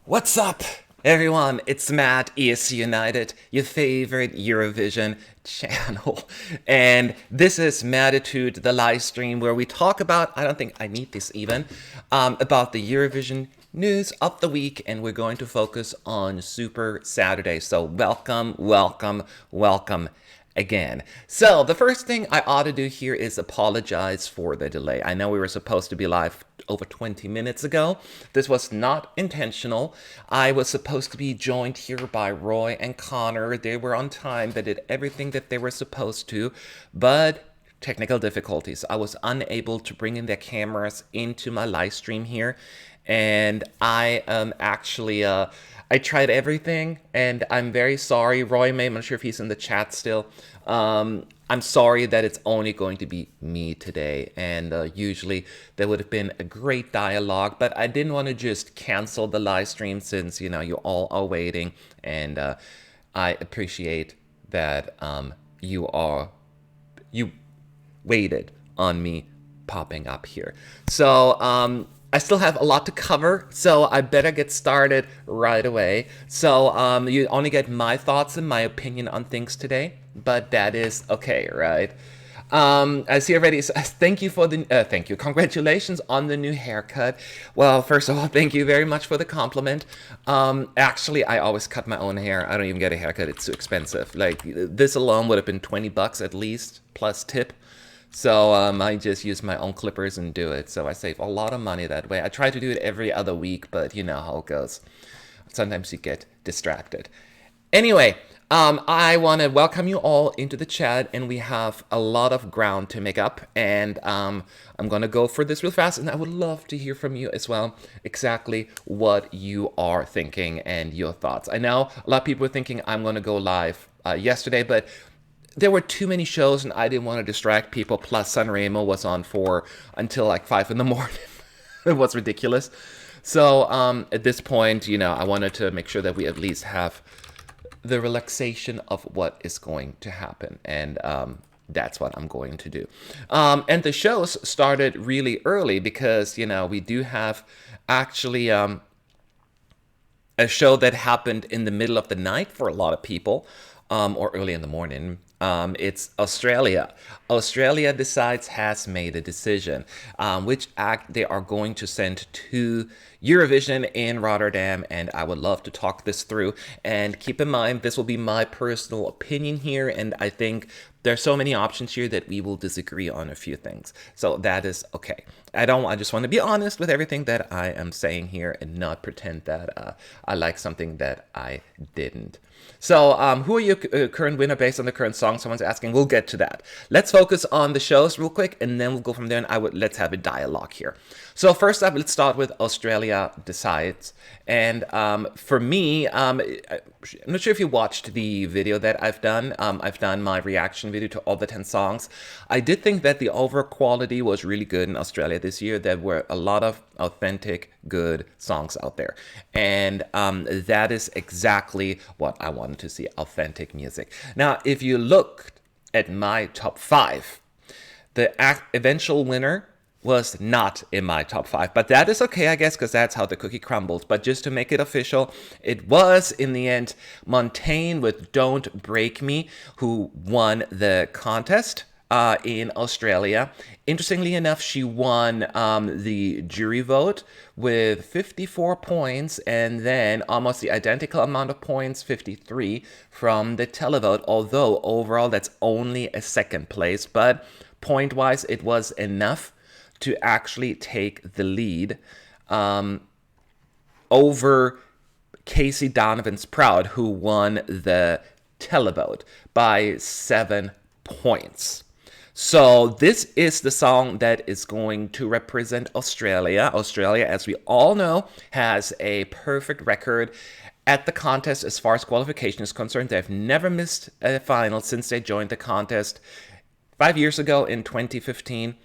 What's up, everyone? It's Matt, ESC United, your favorite Eurovision channel. And this is Mattitude, the live stream where we talk about, I don't think I need this even, about the Eurovision news of the week. And we're going to focus on Super Saturday. So welcome, welcome, welcome again. So the first thing I ought to do here is apologize for the delay. I know we were supposed to be live over 20 minutes ago. This was not intentional. I was supposed to be joined here by Roy and Connor. They were on time. They did everything that they were supposed to, but technical difficulties. I was unable to bring in their cameras into my live stream here. And I actually, I tried everything, and I'm very sorry. Roy May, I'm not sure if he's in the chat still. I'm sorry that it's only going to be me today, and usually there would have been a great dialogue, but I didn't want to just cancel the live stream since, you know, you all are waiting, and I appreciate that you waited on me popping up here. So, I still have a lot to cover, so I better get started right away. So you only get my thoughts and my opinion on things today, but that is okay, right? I see already. Thank you for the thank you. Congratulations on the new haircut. Well, first of all, thank you very much for the compliment. Actually, I always cut my own hair. I don't even get a haircut. It's too expensive. Like this alone would have been $20 at least plus tip. So I just use my own clippers and do it. So I save a lot of money that way. I try to do it every other week, but you know how it goes. Sometimes you get distracted. Anyway, I want to welcome you all into the chat, and we have a lot of ground to make up. And I'm going to go for this real fast, and I would love to hear from you as well, exactly what you are thinking and your thoughts. I know a lot of people were thinking I'm going to go live yesterday, but there were too many shows and I didn't want to distract people. Plus Sanremo was on until like 5 in the morning. It was ridiculous. So at this point, you know, I wanted to make sure that we at least have the relaxation of what is going to happen. And that's what I'm going to do. And the shows started really early because, you know, we do have actually a show that happened in the middle of the night for a lot of people, or early in the morning. It's Australia. Australia has made a decision which act they are going to send to Eurovision in Rotterdam, and I would love to talk this through. And keep in mind, this will be my personal opinion here, and I think there's so many options here that we will disagree on a few things. So that is okay. I just want to be honest with everything that I am saying here and not pretend that I like something that I didn't. So who are your current winner based on the current song? Someone's asking. We'll get to that. Let's focus on the shows real quick, and then we'll go from there. And let's have a dialogue here. So first up, let's start with Australia Decides. And for me, I'm not sure if you watched the video that I've done. I've done my reaction video to all the 10 songs. I did think that the overall quality was really good in Australia this year. There were a lot of authentic, good songs out there. And that is exactly what I wanted to see, authentic music. Now, if you look at my top 5, the eventual winner was not in my top 5, but that is okay, I guess, because that's how the cookie crumbles. But just to make it official, it was in the end Montaigne with Don't Break Me who won the contest in Australia. Interestingly enough, she won the jury vote with 54 points, and then almost the identical amount of points, 53, from the televote, although overall that's only a second place. But point-wise, it was enough to actually take the lead over Casey Donovan's Proud, who won the televote by 7 points. So this is the song that is going to represent Australia. Australia, as we all know, has a perfect record at the contest as far as qualification is concerned. They've never missed a final since they joined the contest 5 years ago in 2015.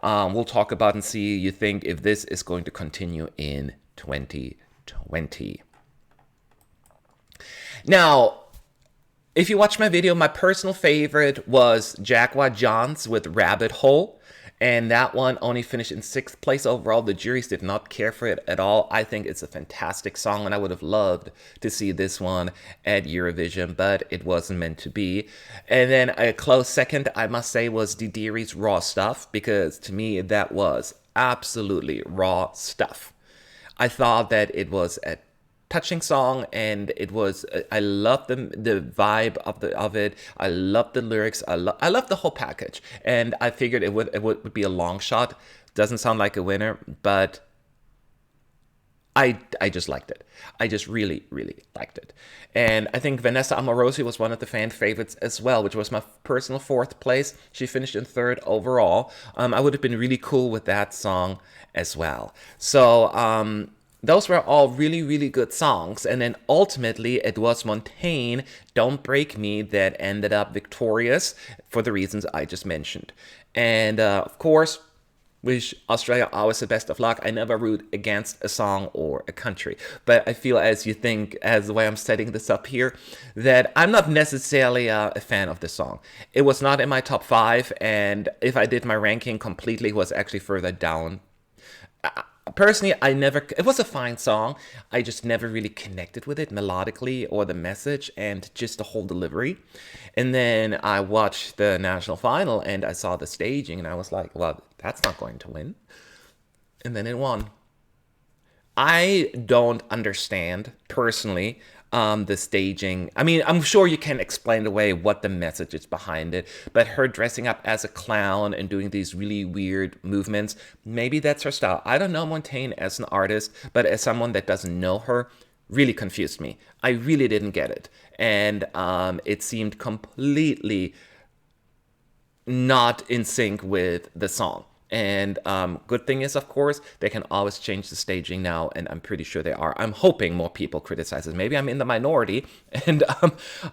We'll talk about and see you think if this is going to continue in 2020. Now, if you watch my video, my personal favorite was Jaguar Johns with Rabbit Hole. And that one only finished in 6th place overall. The juries did not care for it at all. I think it's a fantastic song, and I would have loved to see this one at Eurovision, but it wasn't meant to be. And then a close second, I must say, was Didiri's Raw Stuff, because to me, that was absolutely raw stuff. I thought that it was a touching song, and it was, I love the vibe of it. I love the lyrics. I love the whole package, and I figured it would be a long shot. Doesn't sound like a winner, but I just liked it. I just really, really liked it. And I think Vanessa Amorosi was one of the fan favorites as well, which was my personal 4th place. She finished in 3rd overall. I would have been really cool with that song as well. So those were all really, really good songs. And then ultimately, it was Montaigne, Don't Break Me, that ended up victorious for the reasons I just mentioned. And of course, wish Australia always the best of luck. I never root against a song or a country. But I feel, as you think, as the way I'm setting this up here, that I'm not necessarily a fan of this song. It was not in my top 5, and if I did my ranking completely, it was actually further down. Personally, it was a fine song. I just never really connected with it melodically or the message and just the whole delivery. And then I watched the national final and I saw the staging and I was like, well, that's not going to win. And then it won. I don't understand, personally, the staging. I mean, I'm sure you can explain away what the message is behind it, but her dressing up as a clown and doing these really weird movements, maybe that's her style. I don't know Montaigne as an artist, but as someone that doesn't know her, really confused me. I really didn't get it. And it seemed completely not in sync with the song. And good thing is, of course, they can always change the staging now, and I'm pretty sure they are. I'm hoping more people criticize it. Maybe I'm in the minority, and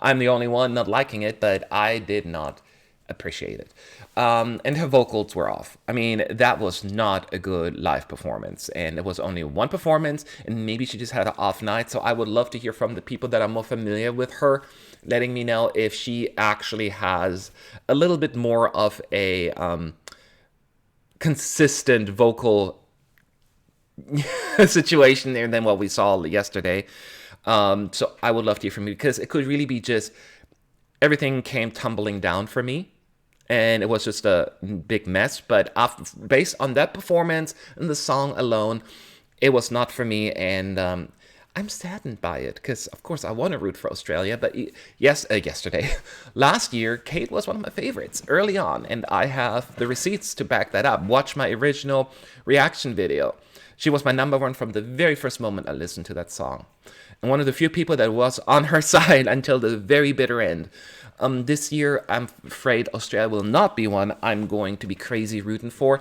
I'm the only one not liking it, but I did not appreciate it. And her vocals were off. I mean, that was not a good live performance, and it was only one performance, and maybe she just had an off night. So I would love to hear from the people that are more familiar with her, letting me know if she actually has a little bit more of a consistent vocal situation there than what we saw yesterday. So I would love to hear from you, because it could really be just everything came tumbling down for me and it was just a big mess. But based on that performance and the song alone, it was not for me. And I'm saddened by it, because of course I want to root for Australia, but last year, Kate was one of my favorites early on, and I have the receipts to back that up. Watch my original reaction video. She was my number 1 from the very first moment I listened to that song, and one of the few people that was on her side until the very bitter end. This year, I'm afraid Australia will not be one I'm going to be crazy rooting for.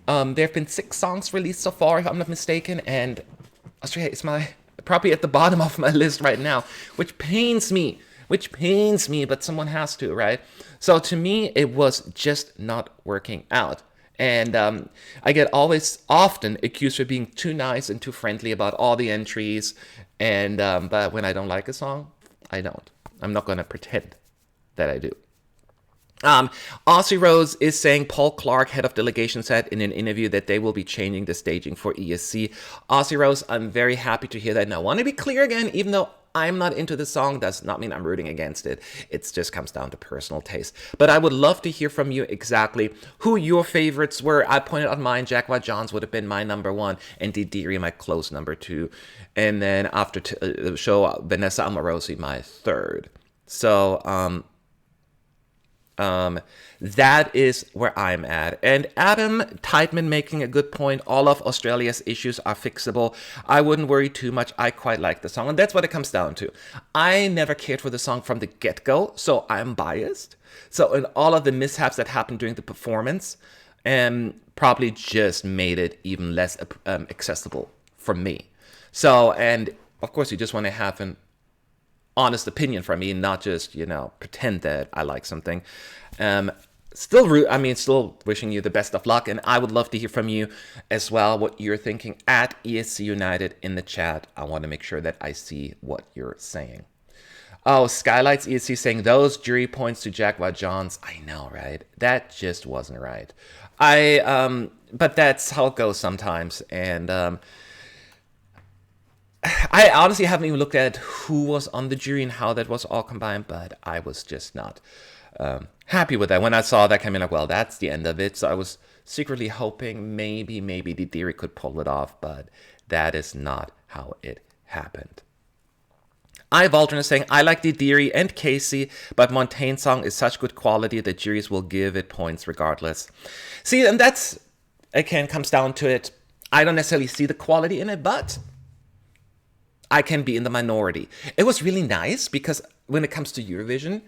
There have been 6 songs released so far, if I'm not mistaken, and Australia is probably at the bottom of my list right now, which pains me, but someone has to, right? So to me, it was just not working out. And I get often accused of being too nice and too friendly about all the entries. And but when I don't like a song, I don't. I'm not going to pretend that I do. Aussie Rose is saying Paul Clark, head of delegation, said in an interview that they will be changing the staging for ESC. Aussie Rose, I'm very happy to hear that. And I want to be clear again, even though I'm not into the song, does not mean I'm rooting against it. It just comes down to personal taste. But I would love to hear from you exactly who your favorites were. I pointed out mine. Jaguar Johns would have been my number 1, and Didiri my close number 2. And then after the show, Vanessa Amorosi my 3rd. So, that is where I'm at. And Adam Teitman making a good point. All of Australia's issues are fixable. I wouldn't worry too much. I quite like the song. And that's what it comes down to. I never cared for the song from the get-go, so I'm biased. So in all of the mishaps that happened during the performance, probably just made it even less accessible for me. So, and of course, you just want to have an honest opinion from me and not just, pretend that I like something. Still wishing you the best of luck, and I would love to hear from you as well, what you're thinking at ESC United in the chat. I want to make sure that I see what you're saying. Oh, Skylights ESC saying those jury points to Jaguar Johns. I know, right? That just wasn't right. But that's how it goes sometimes. And I honestly haven't even looked at who was on the jury and how that was all combined, but I was just not happy with that. When I saw that, I mean, like, well, that's the end of it. So I was secretly hoping maybe the theory could pull it off, but that is not how it happened. I Valdrin is saying, I like the theory and Casey, but Montaigne's song is such good quality that juries will give it points regardless. See, and that's, again, comes down to it. I don't necessarily see the quality in it, but I can be in the minority. It was really nice because when it comes to Eurovision,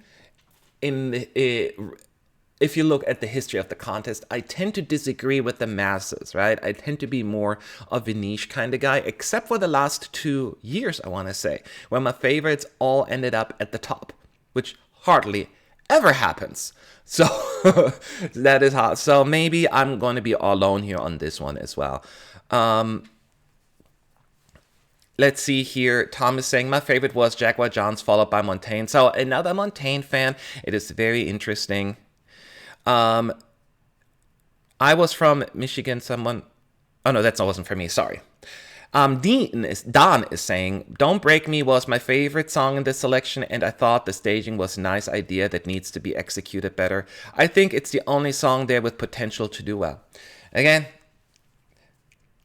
if you look at the history of the contest, I tend to disagree with the masses, right? I tend to be more of a niche kind of guy, except for the last 2 years, I want to say, when my favorites all ended up at the top, which hardly ever happens. So that is hard. So maybe I'm going to be alone here on this one as well. Let's see here. Tom is saying, my favorite was Jaguar Johns, followed by Montaigne. So another Montaigne fan. It is very interesting. I was from Michigan. Someone... Oh, no, that wasn't for me. Sorry. Don is saying, Don't Break Me was my favorite song in this selection, and I thought the staging was a nice idea that needs to be executed better. I think it's the only song there with potential to do well. Again,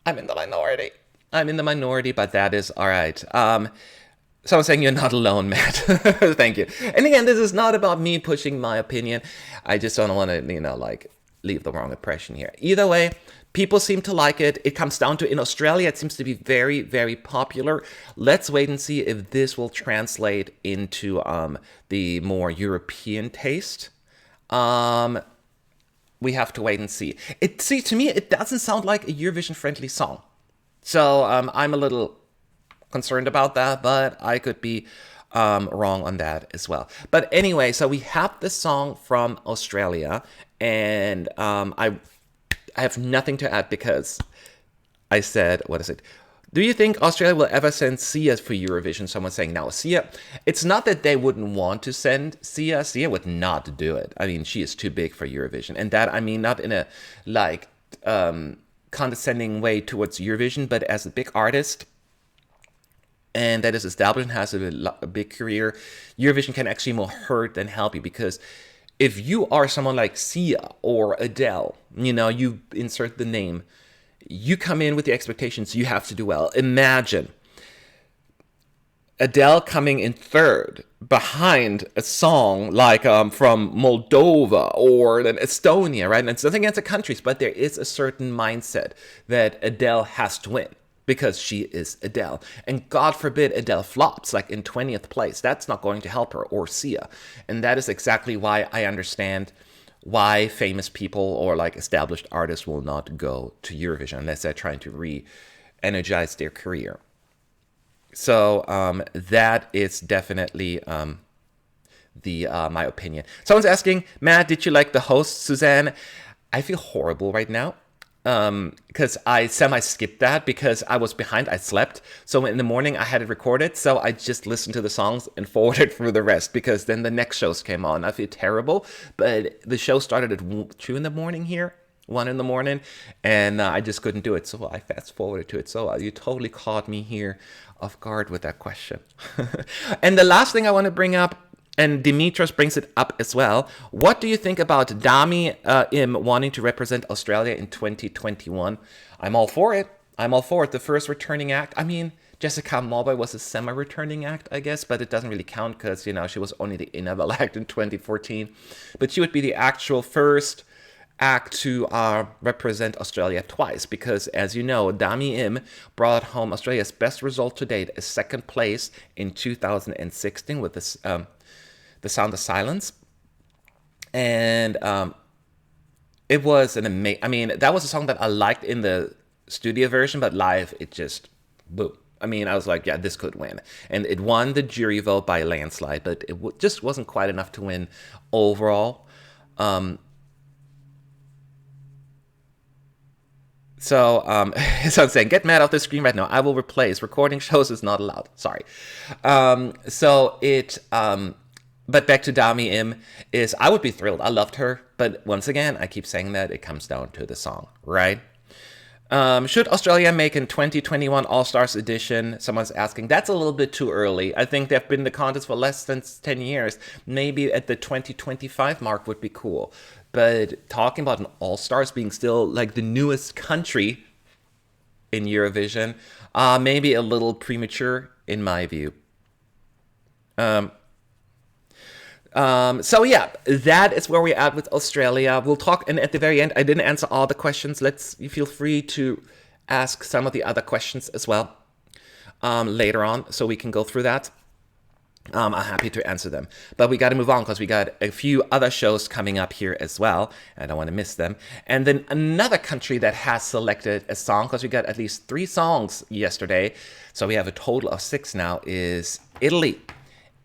I'm in the minority, but that is all right. Someone saying you're not alone, Matt. Thank you. And again, this is not about me pushing my opinion. I just don't want to, leave the wrong impression here. Either way, people seem to like it. It comes down to, in Australia, it seems to be very, very popular. Let's wait and see if this will translate into the more European taste. We have to wait and see. To me, it doesn't sound like a Eurovision-friendly song. So I'm a little concerned about that, but I could be wrong on that as well. But anyway, so we have this song from Australia, and I have nothing to add because I said, what is it? Do you think Australia will ever send Sia for Eurovision? Someone's saying, no, Sia. It's not that they wouldn't want to send Sia. Sia would not do it. I mean, she is too big for Eurovision. And that, I mean, not in a, condescending way towards Eurovision, but as a big artist and that is established and has a big career, Eurovision can actually more hurt than help you, because if you are someone like Sia or Adele, you insert the name, you come in with the expectations you have to do well. Imagine Adele coming in third behind a song like from Moldova or then Estonia, right? And it's nothing against the countries, but there is a certain mindset that Adele has to win because she is Adele. And God forbid Adele flops, like in 20th place. That's not going to help her, or Sia. And that is exactly why I understand why famous people or established artists will not go to Eurovision unless they're trying to re-energize their career. So that is definitely my opinion. Someone's asking, Matt, did you like the host, Suzanne? I feel horrible right now because I semi-skipped that because I was behind. I slept. So in the morning, I had it recorded. So I just listened to the songs and forwarded through the rest because then the next shows came on. I feel terrible. But the show started at 2 in the morning here. 1 in the morning, and I just couldn't do it. So I fast forwarded to it. So you totally caught me here off guard with that question. And the last thing I want to bring up, and Dimitros brings it up as well. What do you think about Dami Im wanting to represent Australia in 2021? I'm all for it. The first returning act. I mean, Jessica Mowbray was a semi-returning act, I guess, but it doesn't really count because, she was only the Inabel act in 2014. But she would be the actual first act to represent Australia twice, because as you know, Dami Im brought home Australia's best result to date, a second place in 2016 with this, The Sound of Silence. And it was an amazing, that was a song that I liked in the studio version, but live, it just, boom. I was like, yeah, this could win. And it won the jury vote by a landslide, but it just wasn't quite enough to win overall. So I'm saying, get Matt off the screen right now. I will replace. Recording shows is not allowed. Sorry. So it But back to Dami Im is I would be thrilled. I loved her, but once again, I keep saying that it comes down to the song, right? Should Australia make a 2021 All-Stars edition? Someone's asking. That's a little bit too early. I think they've been in the contest for less than 10 years. Maybe at the 2025 mark would be cool. But talking about an All-Stars being still like the newest country in Eurovision, maybe a little premature in my view. So yeah, that is where we're at with Australia. We'll talk, and at the very end, I didn't answer all the questions. You feel free to ask some of the other questions as well later on, so we can go through that. I'm happy to answer them. But we got to move on because we got a few other shows coming up here as well. I don't want to miss them. And then another country that has selected a song, because we got at least 3 songs yesterday, so we have a total of 6 now, is Italy.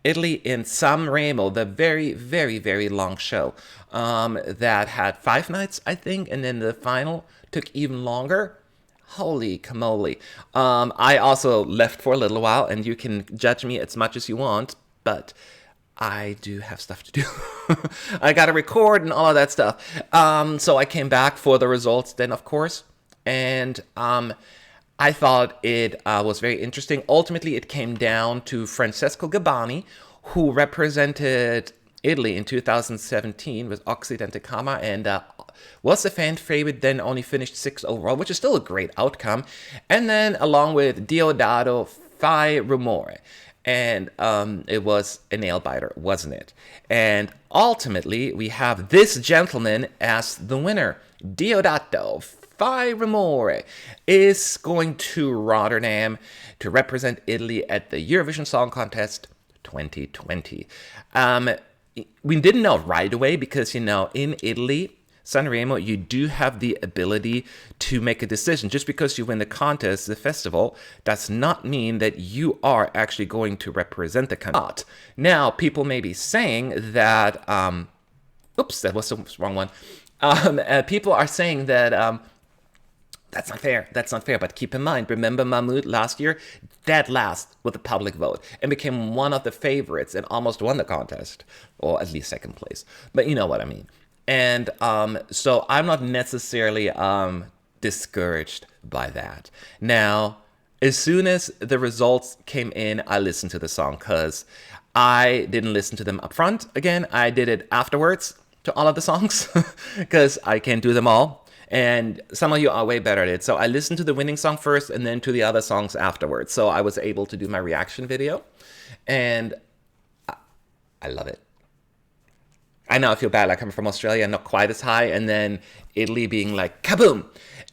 Italy in Sanremo, the very, very, very long show that had 5 nights, I think, and then the final took even longer. Holy camole. I also left for a little while, and you can judge me as much as you want, but I do have stuff to do. I got to record and all of that stuff. So I came back for the results then, of course, and I thought it was very interesting. Ultimately, it came down to Francesco Gabbani, who represented Italy in 2017 with Occidente Cama and was the fan favorite, then only finished 6th overall, which is still a great outcome. And then along with Diodato, Fai Rumore. And it was a nail-biter, wasn't it? And ultimately, we have this gentleman as the winner. Diodato, Fai Rumore, is going to Rotterdam to represent Italy at the Eurovision Song Contest 2020. We didn't know right away because, in Italy, Sanremo, you do have the ability to make a decision. Just because you win the contest, the festival, does not mean that you are actually going to represent the country. Now, people may be saying that, oops, that was the wrong one. People are saying that that's not fair. That's not fair. But keep in mind, remember Mahmoud last year? Dead last with the public vote and became one of the favorites and almost won the contest, or at least 2nd place. But you know what I mean. And so I'm not necessarily discouraged by that. Now, as soon as the results came in, I listened to the song because I didn't listen to them up front. Again, I did it afterwards to all of the songs because I can't do them all. And some of you are way better at it. So I listened to the winning song first and then to the other songs afterwards. So I was able to do my reaction video. And I love it. I know I feel bad, like coming from Australia, not quite as high. And then Italy being like, kaboom.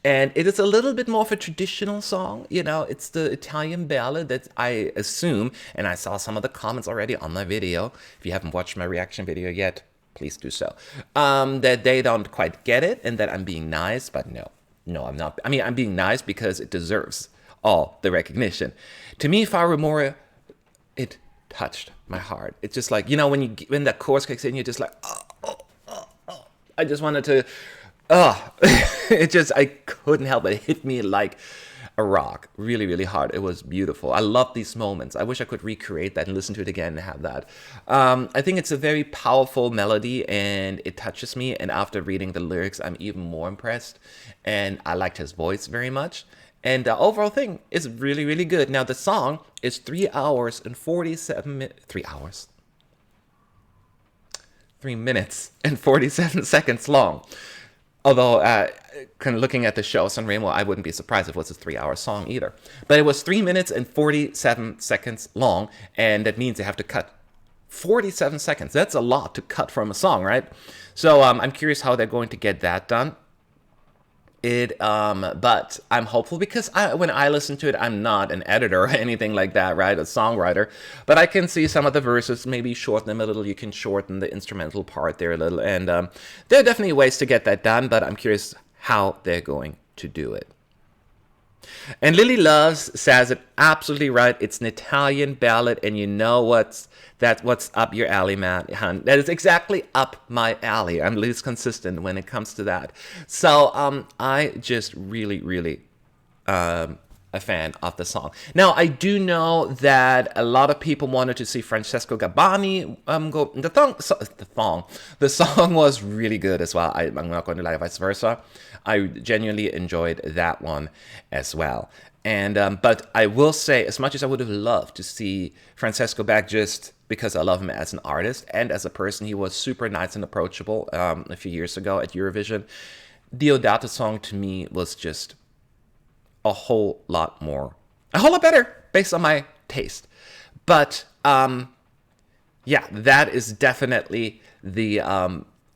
And it is a little bit more of a traditional song. It's the Italian ballad that I assume. And I saw some of the comments already on my video. If you haven't watched my reaction video yet, please do so. That they don't quite get it and that I'm being nice, but no, I'm not. I mean, I'm being nice because it deserves all the recognition. To me, Fai Rumore, it touched my heart. It's just like, when that chorus kicks in, you're just like, oh. I just wanted to, I couldn't help it. It hit me like a rock, really, really hard. It was beautiful. I love these moments. I wish I could recreate that and listen to it again and have that. I think it's a very powerful melody and it touches me. And after reading the lyrics, I'm even more impressed. And I liked his voice very much. And the overall thing is really, really good. Now, the song is 3 hours and 47 minutes. 3 hours? 3 minutes and 47 seconds long. Although, kind of looking at the show, Sanremo, I wouldn't be surprised if it was a 3-hour song either. But it was 3 minutes and 47 seconds long, and that means they have to cut 47 seconds. That's a lot to cut from a song, right? So I'm curious how they're going to get that done. But I'm hopeful because when I listen to it, I'm not an editor or anything like that, right? A songwriter. But I can see some of the verses, maybe shorten them a little. You can shorten the instrumental part there a little. And there are definitely ways to get that done, but I'm curious how they're going to do it. And Lily Loves says it absolutely right. It's an Italian ballad, and you know what's up your alley, man. That is exactly up my alley. I'm at least consistent when it comes to that. So I just really, really a fan of the song. Now, I do know that a lot of people wanted to see Francesco Gabbani go. The song was really good as well. I'm not going to lie, vice versa. I genuinely enjoyed that one as well. And but I will say, as much as I would have loved to see Francesco back, just because I love him as an artist and as a person, he was super nice and approachable a few years ago at Eurovision. Deodato song to me was just a whole lot better based on my taste. But yeah, that is definitely the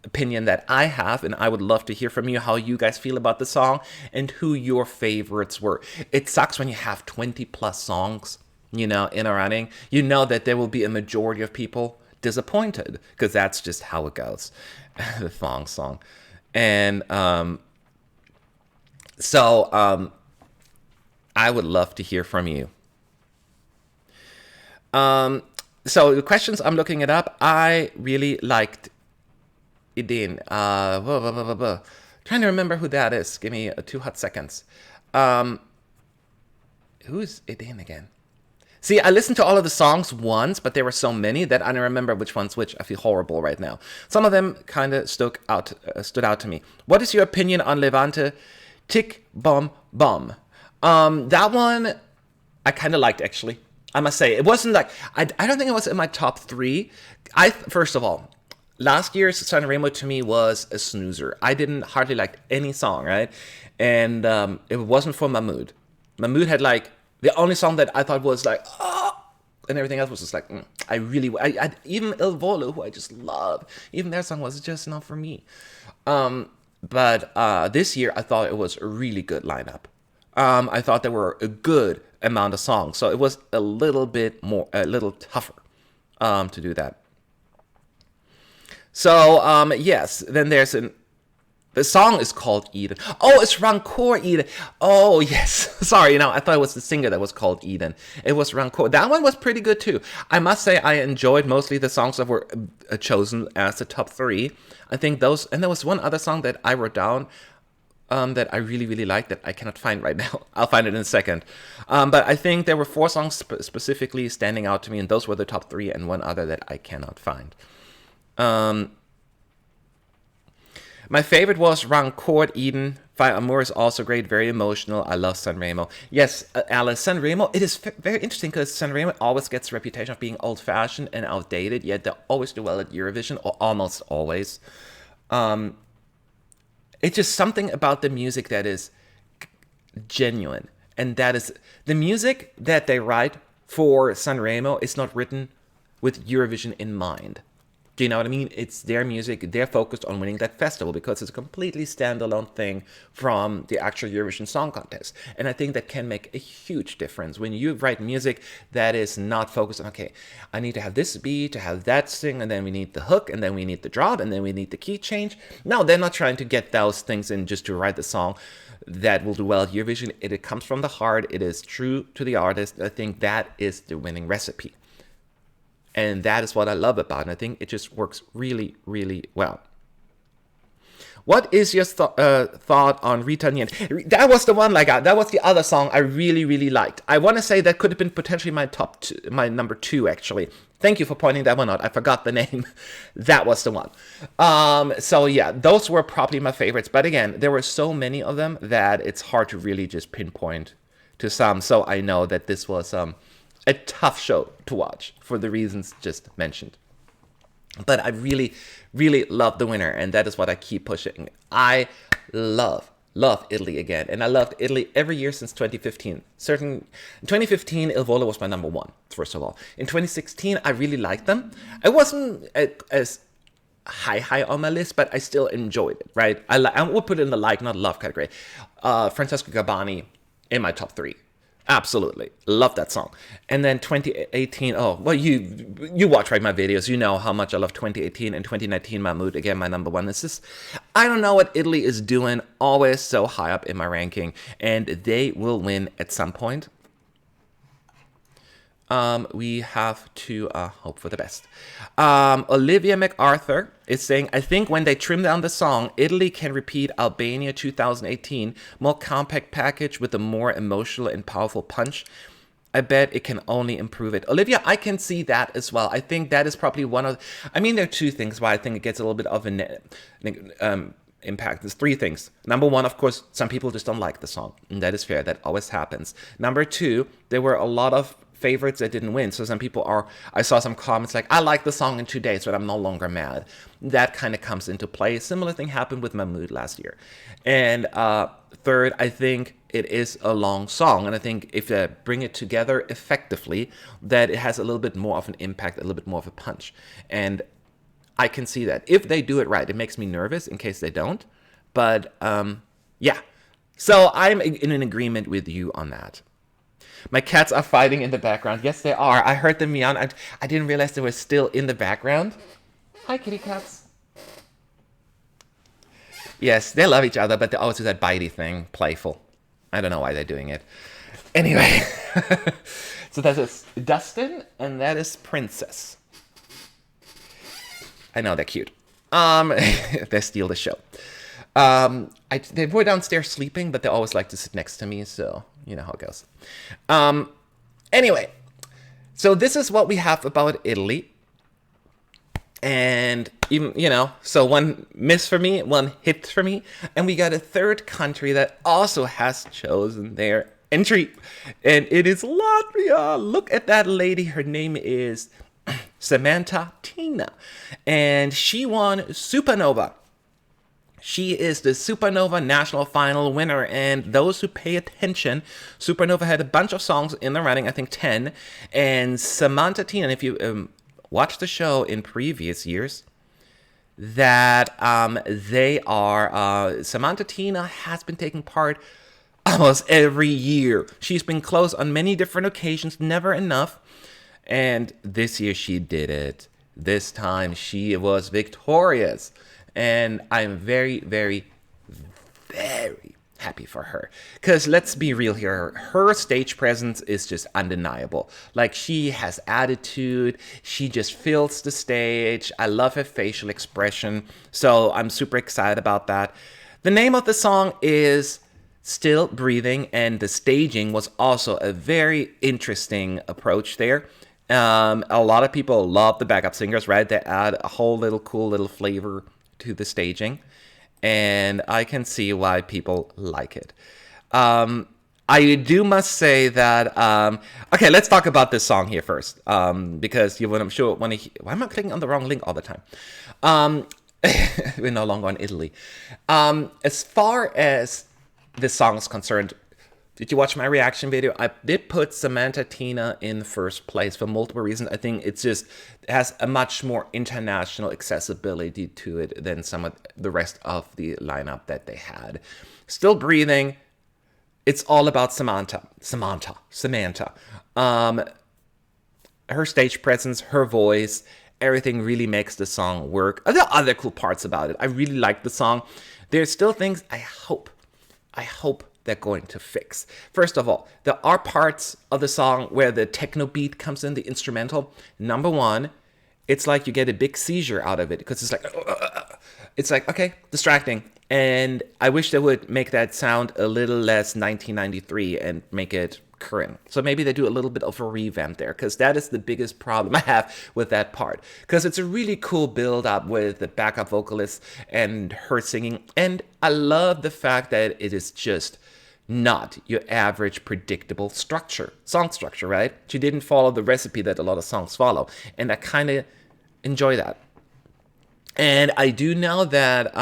opinion that I have, and I would love to hear from you how you guys feel about the song and who your favorites were. It sucks when you have 20 plus songs, in a running. You know that there will be a majority of people disappointed, because that's just how it goes. The Thong song. And so I would love to hear from you. So the questions, I'm looking it up. I really liked Idin. Trying to remember who that is. Give me 2 hot seconds. Who's Idin again? See, I listened to all of the songs once, but there were so many that I don't remember which one's which. I feel horrible right now. Some of them kind of stood out to me. What is your opinion on Levante Tick Bomb Bomb? That one I kind of liked, actually. I must say, it wasn't like, I don't think it was in my top 3. First of all, last year's Sanremo to me was a snoozer. I didn't hardly like any song, right? And it wasn't for Mahmood. Mahmood had like, the only song that I thought was like, and everything else was just like, even Il Volo, who I just love, even their song was just not for me. But this year, I thought it was a really good lineup. I thought there were a good amount of songs, so it was a little tougher to do that. So yes, then there's the song is called Eden. Oh, it's Rancor Eden. Oh yes, sorry, I thought it was the singer that was called Eden. It was Rancor. That one was pretty good too. I must say I enjoyed mostly the songs that were chosen as the top 3. I think those, and there was one other song that I wrote down that I really, really liked that I cannot find right now. I'll find it in a second. But I think there were 4 songs specifically standing out to me, and those were the top 3, and one other that I cannot find. My favorite was Rancor Eden. Fire Amour is also great, very emotional. I love Sanremo. Yes, Alice, Sanremo, it is very interesting because Sanremo always gets a reputation of being old-fashioned and outdated, yet they always do well at Eurovision, or almost always. It's just something about the music that is genuine. And that is, the music that they write for Sanremo is not written with Eurovision in mind. Do you know what I mean? It's their music. They're focused on winning that festival because it's a completely standalone thing from the actual Eurovision Song Contest. And I think that can make a huge difference when you write music that is not focused on, okay, I need to have this beat, to have that sing, and then we need the hook, and then we need the drop, and then we need the key change. No, they're not trying to get those things in just to write the song that will do well at Eurovision. It comes from the heart. It is true to the artist. I think that is the winning recipe. And that is what I love about it. I think it just works really, really well. What is your thought on Rita Nien? That was the one, that was the other song I really, really liked. I want to say that could have been potentially my number 2, actually. Thank you for pointing that one out. I forgot the name. That was the one. So yeah, those were probably my favorites. But again, there were so many of them that it's hard to really just pinpoint to some. So I know that this was a tough show to watch for the reasons just mentioned. But I really, really love the winner, and that is what I keep pushing. I love Italy again, and I loved Italy every year since 2015. In 2015, Il Volo was my number 1, first of all. In 2016, I really liked them. It wasn't as high on my list, but I still enjoyed it, right? I would put it in the like, not love category. Francesco Gabbani in my top 3. Absolutely. Love that song. And then 2018, you watch my videos. You know how much I love 2018 and 2019 Mahmood. Again, my number 1. It's just, I don't know what Italy is doing. Always so high up in my ranking. And they will win at some point. we have to hope for the best. Olivia MacArthur is saying, I think when they trim down the song, Italy can repeat Albania 2018, more compact package with a more emotional and powerful punch. I bet it can only improve it. Olivia, I can see that as well. I think that is probably one of... I mean, there are two things why I think it gets a little bit of an impact. There's three things. Number one, of course, some people just don't like the song. And that is fair. That always happens. Number two, there were a lot of favorites that didn't win. So some people are... I saw some comments like, I like the song in 2 days, but I'm no longer mad. That kind of comes into play. Similar thing happened with Mahmood last year. And third, I think it is a long song. And I think if they bring it together effectively, that it has a little bit more of an impact, a little bit more of a punch. And I can see that. If they do it right, it makes me nervous in case they don't. But yeah. So I'm in an agreement with you on that. My cats are fighting in the background. Yes, they are. I heard them meow. I didn't realize they were still in the background. Hi, kitty cats. Yes, they love each other, but they always do that bitey thing. Playful. I don't know why they're doing it. Anyway. So that is Dustin, and that is Princess. I know, they're cute. They steal the show. They were downstairs sleeping, but they always like to sit next to me, so you know how it goes. Anyway, so this is what we have about Italy. And even, so one miss for me, one hit for me. And we got a third country that also has chosen their entry. And it is Latvia. Look at that lady. Her name is Samantha Tina. And she won Supernova. She is the Supernova National Final winner, and those who pay attention, Supernova had a bunch of songs in the running, I think 10, and Samantha Tina, if you watch the show in previous years, that Samantha Tina has been taking part almost every year. She's been close on many different occasions, never enough, and this year she did it. This time she was victorious. And I'm very, very, very happy for her. Because let's be real here. Her stage presence is just undeniable. Like, she has attitude. She just fills the stage. I love her facial expression. So I'm super excited about that. The name of the song is Still Breathing. And the staging was also a very interesting approach there. A lot of people love the backup singers, right? They add a whole little cool little flavor to the staging, and I can see why people like it. I do must say that okay, let's talk about this song here first, because you want to why am I clicking on the wrong link all the time? We're no longer on Italy. As far as this song is concerned, did you watch my reaction video? I did put Samantha Tina in first place for multiple reasons. I think it has a much more international accessibility to it than some of the rest of the lineup that they had. Still Breathing, it's all about Samantha. Her stage presence, her voice, everything really makes the song work. There are other cool parts about it. I really like the song. There's still things I hope they're going to fix. First of all, there are parts of the song where the techno beat comes in, the instrumental. Number one, it's like you get a big seizure out of it because it's like, okay, distracting. And I wish they would make that sound a little less 1993 and make it current. So maybe they do a little bit of a revamp there, because that is the biggest problem I have with that part. Because it's a really cool build up with the backup vocalist and her singing. And I love the fact that it is just not your average predictable song structure, right? She didn't follow the recipe that a lot of songs follow. And I kind of enjoy that. And I do know that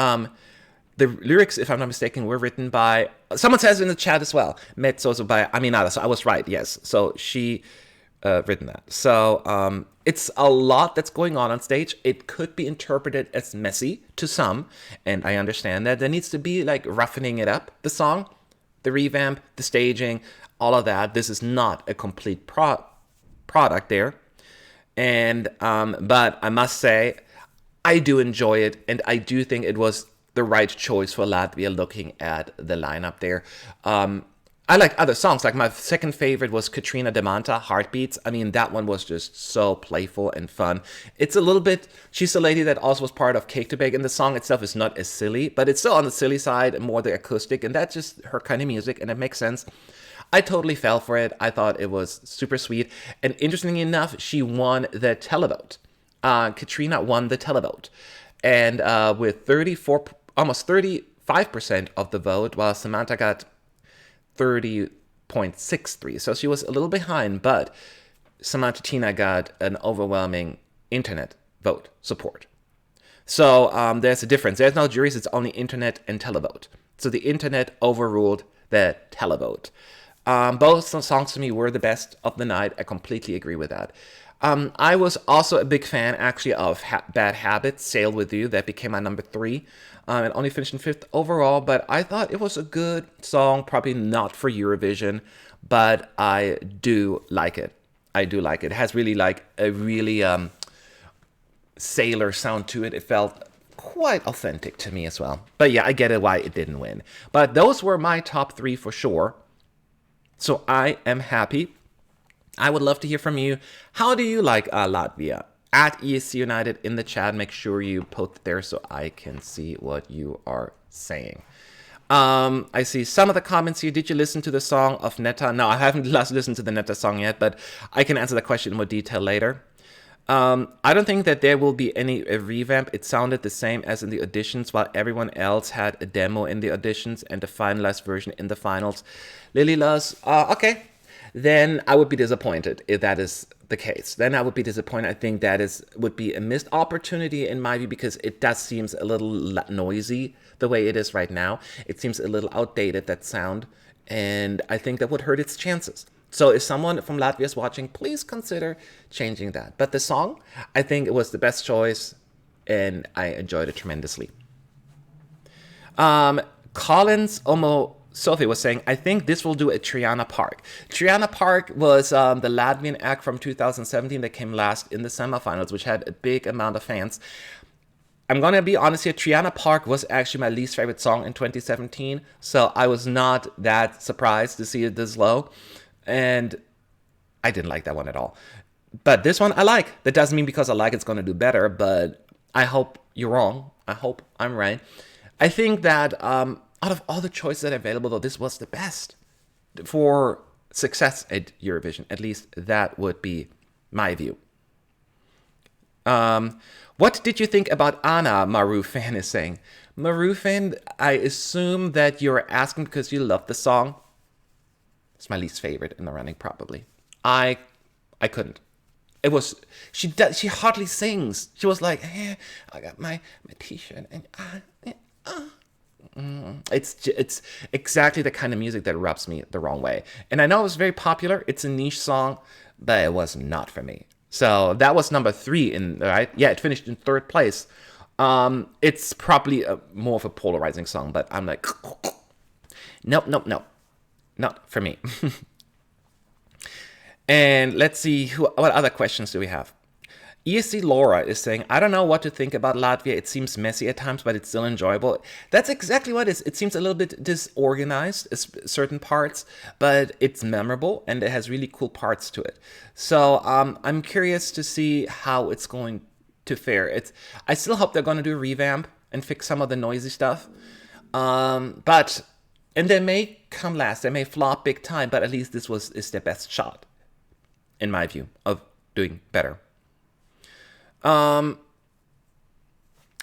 the lyrics, if I'm not mistaken, were written by, someone says in the chat as well, Mezzoso by Aminata. So I was right, yes. So she written that. So it's a lot that's going on stage. It could be interpreted as messy to some. And I understand that. There needs to be like roughening it up, the song, the revamp, the staging, all of that. This is not a complete product there. And but I must say, I do enjoy it, and I do think it was the right choice for Latvia looking at the lineup there. I I like other songs. Like my second favorite was Katrina Demanta, Heartbeats. I mean, that one was just so playful and fun. It's a little bit, she's a lady that also was part of Cake to Bake, and the song itself is not as silly, but it's still on the silly side and more the acoustic, and that's just her kind of music, and it makes sense. I totally fell for it. I thought it was super sweet. And interestingly enough, she won the televote. Katrina won the televote. And with 34, almost 35% of the vote, while Samantha got 30.63. So she was a little behind, but Samantha Tina got an overwhelming internet vote support. So there's a difference. There's no juries. It's only internet and televote. So the internet overruled the televote. Both songs to me were the best of the night. I completely agree with that. I was also a big fan, actually, of Bad Habits, Sail With You. That became my number 3. It only finished in 5th overall, but I thought it was a good song. Probably not for Eurovision, but I do like it. I do like it. It has really like a really sailor sound to it. It felt quite authentic to me as well. But yeah, I get it why it didn't win. But those were my top 3 for sure. So I am happy. I would love to hear from you. How do you like Latvia? At ESC United in the chat. Make sure you post there so I can see what you are saying. I see some of the comments here. Did you listen to the song of Netta? No, I haven't listened to the Netta song yet, but I can answer the question in more detail later. I don't think that there will be any revamp. It sounded the same as in the auditions, while everyone else had a demo in the auditions and a finalized version in the finals. Lily Luz, okay. Then I would be disappointed if that is the case. Then I would be disappointed. I think that would be a missed opportunity in my view, because it does seem a little noisy the way it is right now. It seems a little outdated, that sound, and I think that would hurt its chances. So if someone from Latvia is watching, please consider changing that. But the song, I think it was the best choice, and I enjoyed it tremendously. Collins Omo Sophie was saying, I think this will do a Triana Park. Triana Park was the Latvian act from 2017 that came last in the semifinals, which had a big amount of fans. I'm going to be honest here, Triana Park was actually my least favorite song in 2017, so I was not that surprised to see it this low. And I didn't like that one at all. But this one I like. That doesn't mean because I like it's going to do better, but I hope you're wrong. I hope I'm right. I think that out of all the choices that are available, though, this was the best for success at Eurovision. At least that would be my view. What did you think about Anna, Marufan is saying? Marufan, I assume that you're asking because you love the song. It's my least favorite in the running, probably. I couldn't. It was, she hardly sings. She was like, I got my t-shirt and it's exactly the kind of music that rubs me the wrong way. And I know it was very popular. It's a niche song, but it was not for me. So that was number 3 right? Yeah, it finished in 3rd place. It's probably more of a polarizing song, but I'm like, nope. Not for me. And let's see, what other questions do we have? ESC Laura is saying, I don't know what to think about Latvia. It seems messy at times, but it's still enjoyable. That's exactly what it is. It seems a little bit disorganized, certain parts, but it's memorable and it has really cool parts to it. So I'm curious to see how it's going to fare. I still hope they're going to do a revamp and fix some of the noisy stuff. And they may come last, they may flop big time, but at least this is their best shot, in my view, of doing better.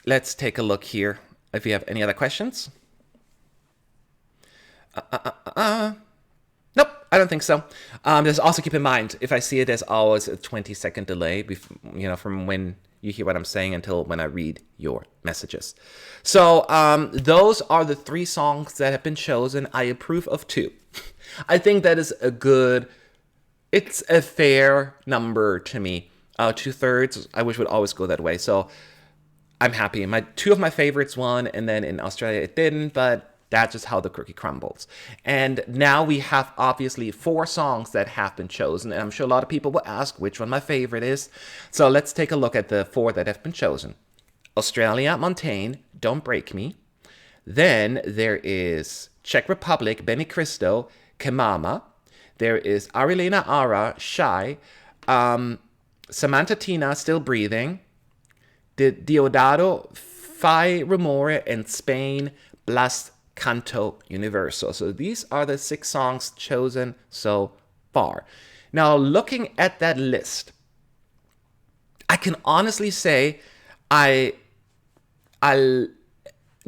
Let's take a look here if you have any other questions. Nope, I don't think so. Just also keep in mind, if I see it, there's always a 20-second delay, from when you hear what I'm saying until when I read your messages. So those are the 3 songs that have been chosen. I approve of 2. I think that is it's a fair number to me. 2/3, I wish would always go that way. So I'm happy. 2 of my favorites won, and then in Australia it didn't, but that's just how the cookie crumbles. And now we have obviously 4 songs that have been chosen, and I'm sure a lot of people will ask which one my favorite is. So let's take a look at the 4 that have been chosen. Australia, Montaigne, Don't Break Me. Then there is Czech Republic, Benny Cristo, Kemama. There is Arilena Ara, Shy. Samantha Tina, Still Breathing. Diodado, Fai Rumore, and Spain, Blas Canto Universo. So these are the 6 songs chosen so far. Now, looking at that list, I can honestly say I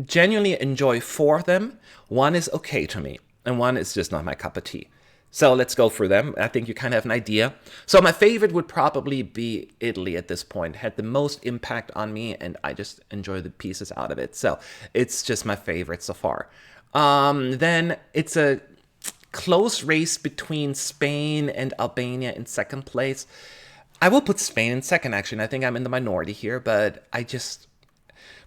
genuinely enjoy 4 of them. One is okay to me, and one is just not my cup of tea. So let's go through them. I think you kind of have an idea. So my favorite would probably be Italy at this point. Had the most impact on me, and I just enjoy the pieces out of it. So it's just my favorite so far. Then it's a close race between Spain and Albania in second place. I will put Spain in second, actually, and I think I'm in the minority here, but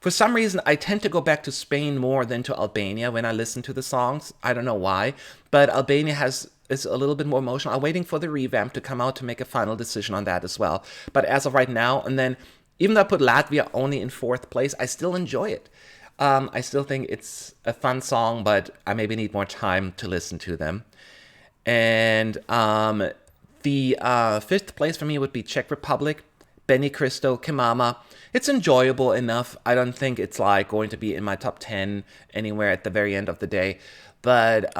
for some reason, I tend to go back to Spain more than to Albania when I listen to the songs. I don't know why, but Albania is a little bit more emotional. I'm waiting for the revamp to come out to make a final decision on that as well. But as of right now, and then even though I put Latvia only in 4th place, I still enjoy it. I still think it's a fun song, but I maybe need more time to listen to them. And the 5th place for me would be Czech Republic, Benny Cristo, Kemama. It's enjoyable enough. I don't think it's like going to be in my top 10 anywhere at the very end of the day. But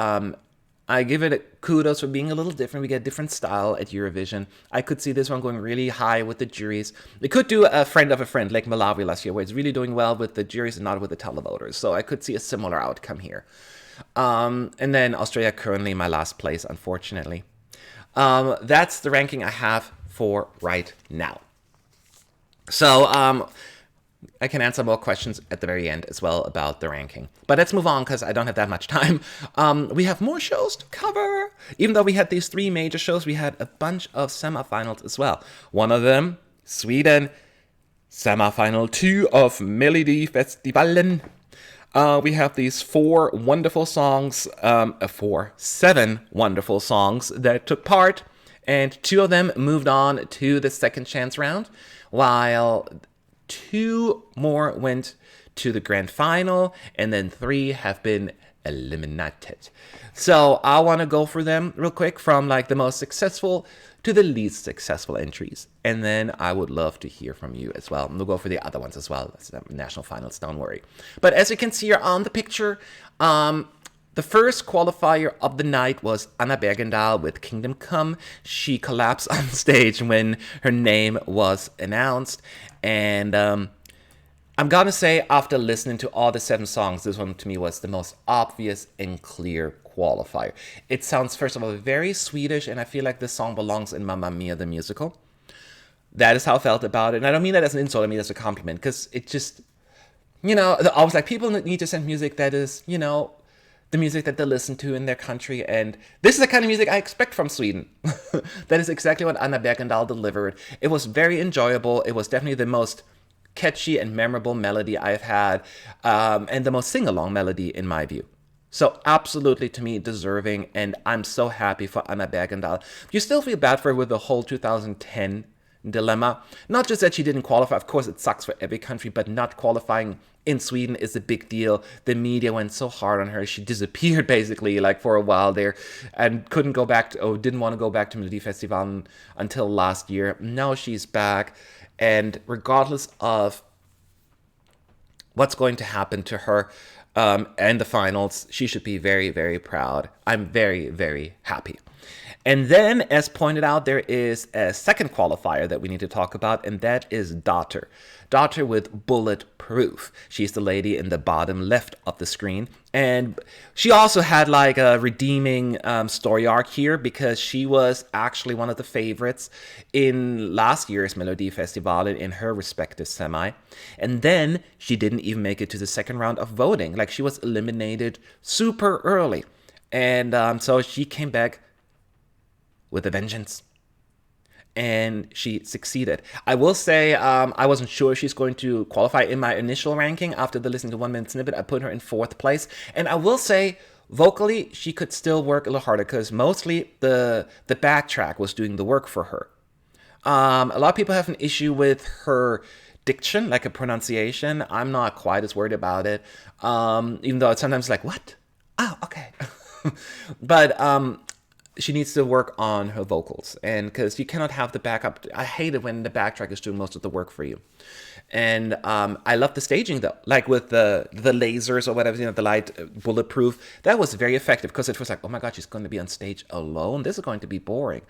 I give it kudos for being a little different. We get a different style at Eurovision. I could see this one going really high with the juries. It could do a friend of a friend like Malawi last year, where it's really doing well with the juries and not with the televoters. So I could see a similar outcome here. And then Australia currently my last place, unfortunately. That's the ranking I have for right now. So I can answer more questions at the very end as well about the ranking. But let's move on because I don't have that much time. We have more shows to cover. Even though we had these 3 major shows, we had a bunch of semifinals as well. One of them, Sweden, semifinal 2 of Melodifestivalen. We have these 7 wonderful songs that took part, and 2 of them moved on to the second chance round, while 2 more went to the grand final, and then 3 have been eliminated. So I want to go through them real quick from like the most successful to the least successful entries. And then I would love to hear from you as well. And we'll go for the other ones as well. That's the national finals, don't worry. But as you can see here on the picture, the first qualifier of the night was Anna Bergendahl with Kingdom Come. She collapsed on stage when her name was announced. And I'm gonna say, after listening to all the 7 songs, this one to me was the most obvious and clear qualifier. It sounds, first of all, very Swedish, and I feel like this song belongs in Mamma Mia the musical. That is how I felt about it. And I don't mean that as an insult, I mean as a compliment, because it just, I was like, people need to send music that is, the music that they listen to in their country, and this is the kind of music I expect from Sweden. That is exactly what Anna Bergendahl delivered. It was very enjoyable. It was definitely the most catchy and memorable melody I've had, and the most sing-along melody in my view. So absolutely, to me, deserving, and I'm so happy for Anna Bergendahl. You still feel bad for her with the whole 2010 dilemma. Not just that she didn't qualify, of course it sucks for every country, but not qualifying in Sweden is a big deal. The media went so hard on her. She disappeared basically like for a while there and didn't want to go back to Melodifestivalen until last year. Now she's back, and regardless of what's going to happen to her and the finals, she should be very, very proud. I'm very, very happy. And then, as pointed out, there is a second qualifier that we need to talk about, and that is Daughter. Daughter with Bulletproof. She's the lady in the bottom left of the screen. And she also had like a redeeming story arc here, because she was actually one of the favorites in last year's Melodifestivalen in her respective semi. And then she didn't even make it to the second round of voting. Like, she was eliminated super early. And so she came back with a vengeance, and she succeeded. I will say I wasn't sure if she's going to qualify in my initial ranking. After the listening to 1 minute snippet, I put her in 4th place, and I will say vocally she could still work a little harder, because mostly the backtrack was doing the work for her. A lot of people have an issue with her diction, like a pronunciation. I'm not quite as worried about it, even though it's sometimes like, what? Oh, okay. But she needs to work on her vocals, and because you cannot have the backup. I hate it when the backtrack is doing most of the work for you. And I love the staging though, like with the lasers or whatever, the light bulletproof. That was very effective because it was like, oh my god, she's going to be on stage alone. This is going to be boring.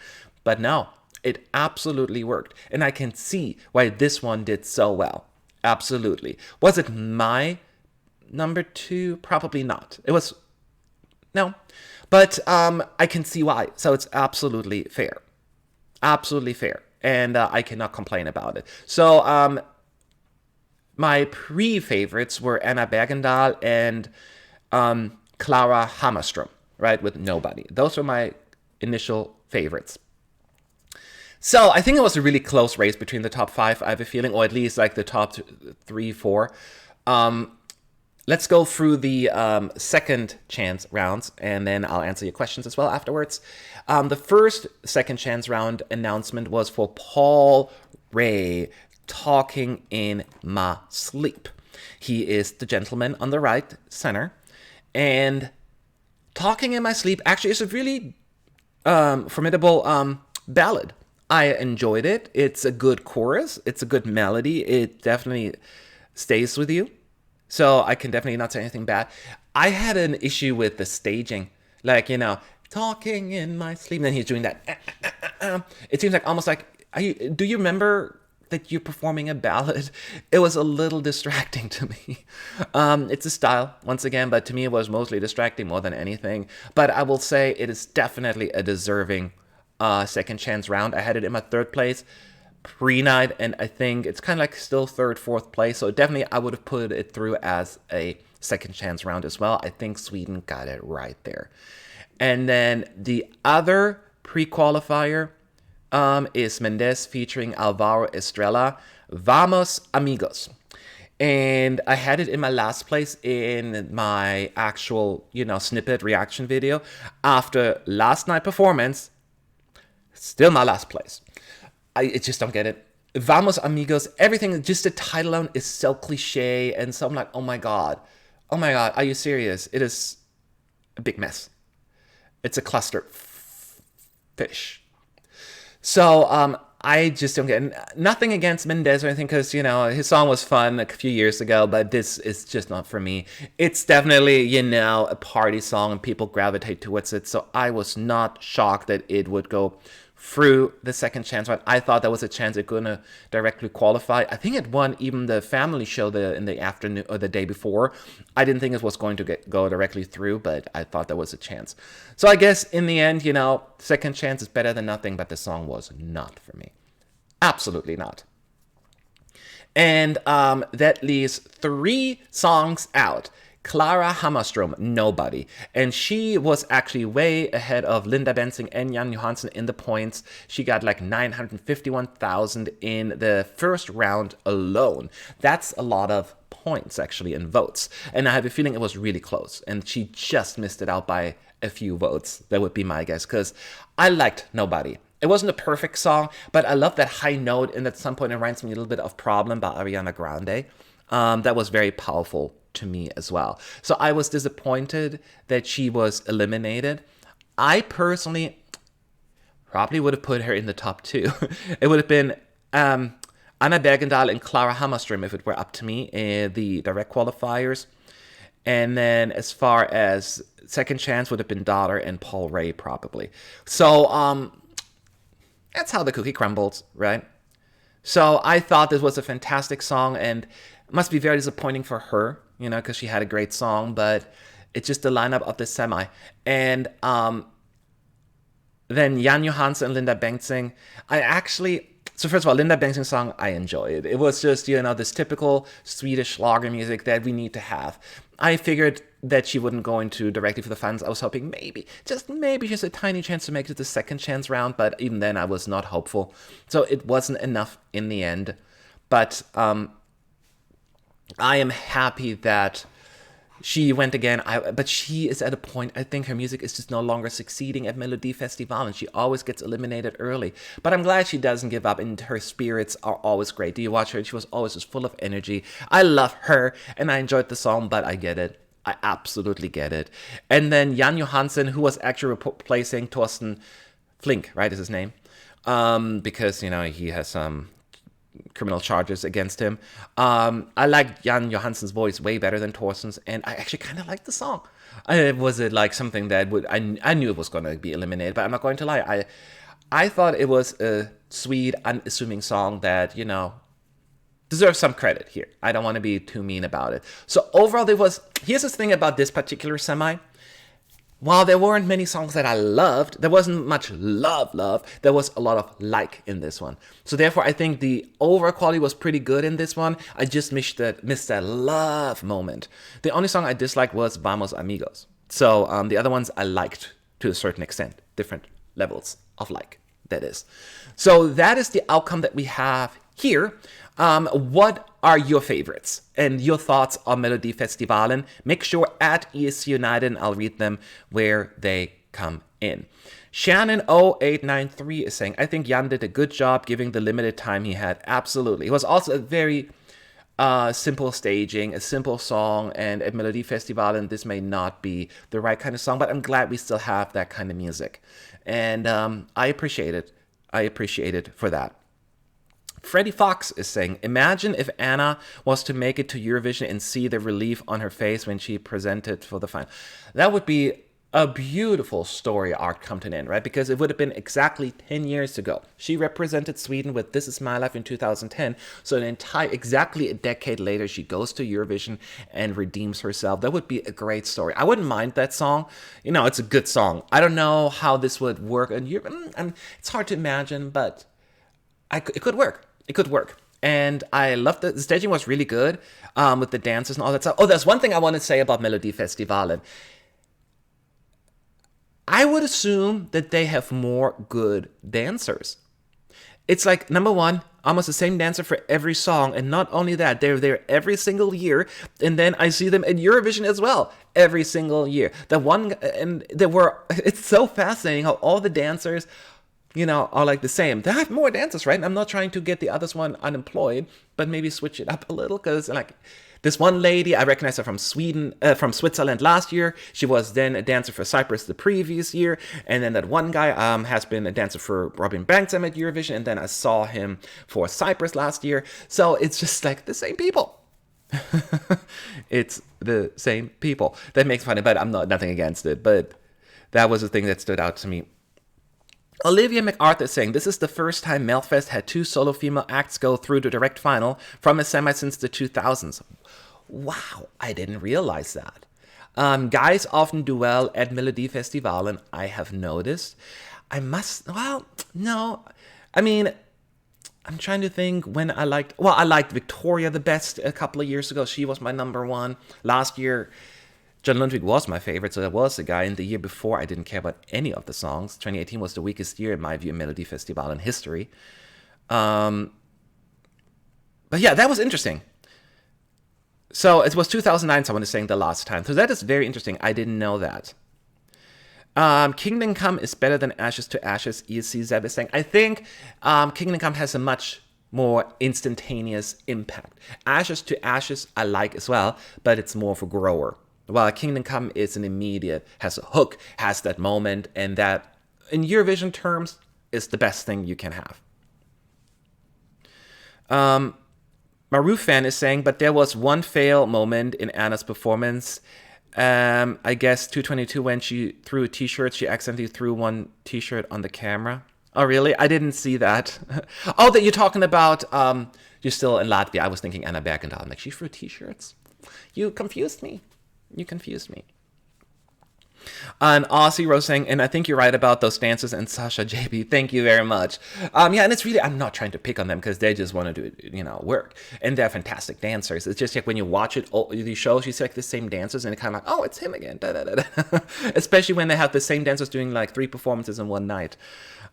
But no, it absolutely worked, and I can see why this one did so well. Absolutely. Was it my number 2? Probably not. It was no, but I can see why. So it's absolutely fair. Absolutely fair. And I cannot complain about it. So my pre-favorites were Anna Bergendahl and Clara Hammarström, right, with Nobody. Those were my initial favorites. So I think it was a really close race between the top 5, I have a feeling, or at least like the top 3, 4. Let's go through the second chance rounds, and then I'll answer your questions as well afterwards. The first second chance round announcement was for Paul Ray, Talking in My Sleep. He is the gentleman on the right center, and Talking in My Sleep actually is a really formidable ballad. I enjoyed it. It's a good chorus. It's a good melody. It definitely stays with you. So I can definitely not say anything bad. I had an issue with the staging. Like, talking in my sleep. And then he's doing that. It seems like almost like, do you remember that you're performing a ballad? It was a little distracting to me. It's a style, once again, but to me it was mostly distracting more than anything. But I will say it is definitely a deserving second chance round. I had it in my 3rd place pre-night, and I think it's kind of like still 3rd, 4th place. So definitely I would have put it through as a second chance round as well. I think Sweden got it right there. And then the other pre-qualifier is Mendes featuring Alvaro Estrella, Vamos Amigos. And I had it in my last place in my actual, snippet reaction video. After last night's performance, still my last place. I just don't get it. Vamos Amigos, everything, just the title alone is so cliche. And so I'm like, oh my God, are you serious? It is a big mess. It's a cluster fish. So I just don't get it. Nothing against Mendes or anything, because, his song was fun a few years ago, but this is just not for me. It's definitely, a party song and people gravitate towards it. So I was not shocked that it would go through the second chance round. I thought there was a chance it couldn't directly qualify. I think it won even the family show in the afternoon or the day before. I didn't think it was going to go directly through, but I thought there was a chance. So I guess in the end, second chance is better than nothing, but the song was not for me. Absolutely not. And that leaves 3 songs out. Clara Hammarström, Nobody. And she was actually way ahead of Linda Bengtsson and Jan Johansson in the points. She got like 951,000 in the first round alone. That's a lot of points, actually, in votes. And I have a feeling it was really close. And she just missed it out by a few votes. That would be my guess, because I liked Nobody. It wasn't a perfect song, but I love that high note, and at some point it reminds me a little bit of Problem by Ariana Grande. That was very powerful to me as well. So I was disappointed that she was eliminated. I personally probably would have put her in the top 2. It would have been Anna Bergendahl and Clara Hammarström if it were up to me in the direct qualifiers. And then as far as second chance would have been Daughter and Paul Ray probably. So that's how the cookie crumbles, right? So I thought this was a fantastic song, and it must be very disappointing for her, because she had a great song, but it's just the lineup of the semi. And then Jan Johansson and Linda Bengtsson, so first of all, Linda Bengtsson's song, I enjoyed. It was just, this typical Swedish Schlager music that we need to have. I figured that she wouldn't go into directly for the finals. I was hoping maybe just a tiny chance to make it to the second chance round, but even then I was not hopeful. So it wasn't enough in the end. But I am happy that she went again, but she is at a point, I think her music is just no longer succeeding at Melodifestivalen, and she always gets eliminated early. But I'm glad she doesn't give up, and her spirits are always great. Do you watch her? She was always just full of energy. I love her, and I enjoyed the song, but I get it. I absolutely get it. And then Jan Johansen, who was actually replacing Thorsten Flink, right, is his name, because, he has some criminal charges against him. I liked Jan Johansen's voice way better than Thorsten's, and I actually kind of liked the song. Was it like something that I knew it was going to be eliminated, but I'm not going to lie. I thought it was a sweet, unassuming song that, deserves some credit here. I don't want to be too mean about it. So overall, here's the thing about this particular semi. While there weren't many songs that I loved, there wasn't much love, there was a lot of like in this one. So therefore, I think the overall quality was pretty good in this one. I just missed that love moment. The only song I disliked was Vamos Amigos. So the other ones I liked to a certain extent, different levels of like, that is. So that is the outcome that we have here. What are your favorites and your thoughts on Melodifestivalen? Make sure at ESC United, and I'll read them where they come in. Shannon0893 is saying, I think Jan did a good job giving the limited time he had. Absolutely. It was also a very simple staging, a simple song, and at Melodifestivalen, this may not be the right kind of song, but I'm glad we still have that kind of music. And I appreciate it. I appreciate it for that. Freddie Fox is saying, imagine if Anna was to make it to Eurovision and see the relief on her face when she presented for the final. That would be a beautiful story arc come to an end, right? Because it would have been exactly 10 years ago. She represented Sweden with This Is My Life in 2010. So exactly a decade later, she goes to Eurovision and redeems herself. That would be a great story. I wouldn't mind that song. It's a good song. I don't know how this would work in Europe. It's hard to imagine, but it could work. It could work. And I loved the staging was really good with the dances and all that stuff. Oh, there's one thing I want to say about Melodifestivalen. I would assume that they have more good dancers. It's like, number one, almost the same dancer for every song. And not only that, they're there every single year. And then I see them in Eurovision as well, every single year. It's so fascinating how all the dancers are like the same. They have more dancers, right? I'm not trying to get the others one unemployed, but maybe switch it up a little, because like this one lady, I recognize her from Switzerland last year. She was then a dancer for Cyprus the previous year. And then that one guy has been a dancer for Robin Bengtsson at Eurovision. And then I saw him for Cyprus last year. So it's just like the same people. It's the same people. That makes funny, but I'm nothing against it. But that was the thing that stood out to me. Olivia MacArthur is saying, this is the first time Melfest had 2 solo female acts go through the direct final from a semi since the 2000s. Wow, I didn't realize that. Guys often do well at Melodifestivalen, I have noticed. I'm trying to think when I liked Victoria the best a couple of years ago. She was my number one. Last year, John Lundvik was my favorite, so that was the guy. And the year before, I didn't care about any of the songs. 2018 was the weakest year, in my view, in Melodifestivalen history. But yeah, that was interesting. So it was 2009, someone is saying the last time. So that is very interesting. I didn't know that. Kingdom Come is better than Ashes to Ashes, ESC Zeb is saying. I think Kingdom Come has a much more instantaneous impact. Ashes to Ashes I like as well, but it's more for grower. While Kingdom Come is an immediate, has a hook, has that moment, and that, in Eurovision terms, is the best thing you can have. Maru fan is saying, but there was one fail moment in Anna's performance. I guess 222 when she threw a t-shirt, she accidentally threw one t-shirt on the camera. Oh, really? I didn't see that. Oh, that you're talking about, you're still in Latvia. I was thinking Anna Bergendahl. I'm like, she threw t-shirts? You confused me. And Aussie Rose saying, and I think you're right about those dances and Sasha JB. Thank you very much. And it's really, I'm not trying to pick on them because they just want to do, work. And they're fantastic dancers. It's just like when you watch these shows, you see like the same dancers and it's kind of like, oh, it's him again. Especially when they have the same dancers doing like 3 performances in one night.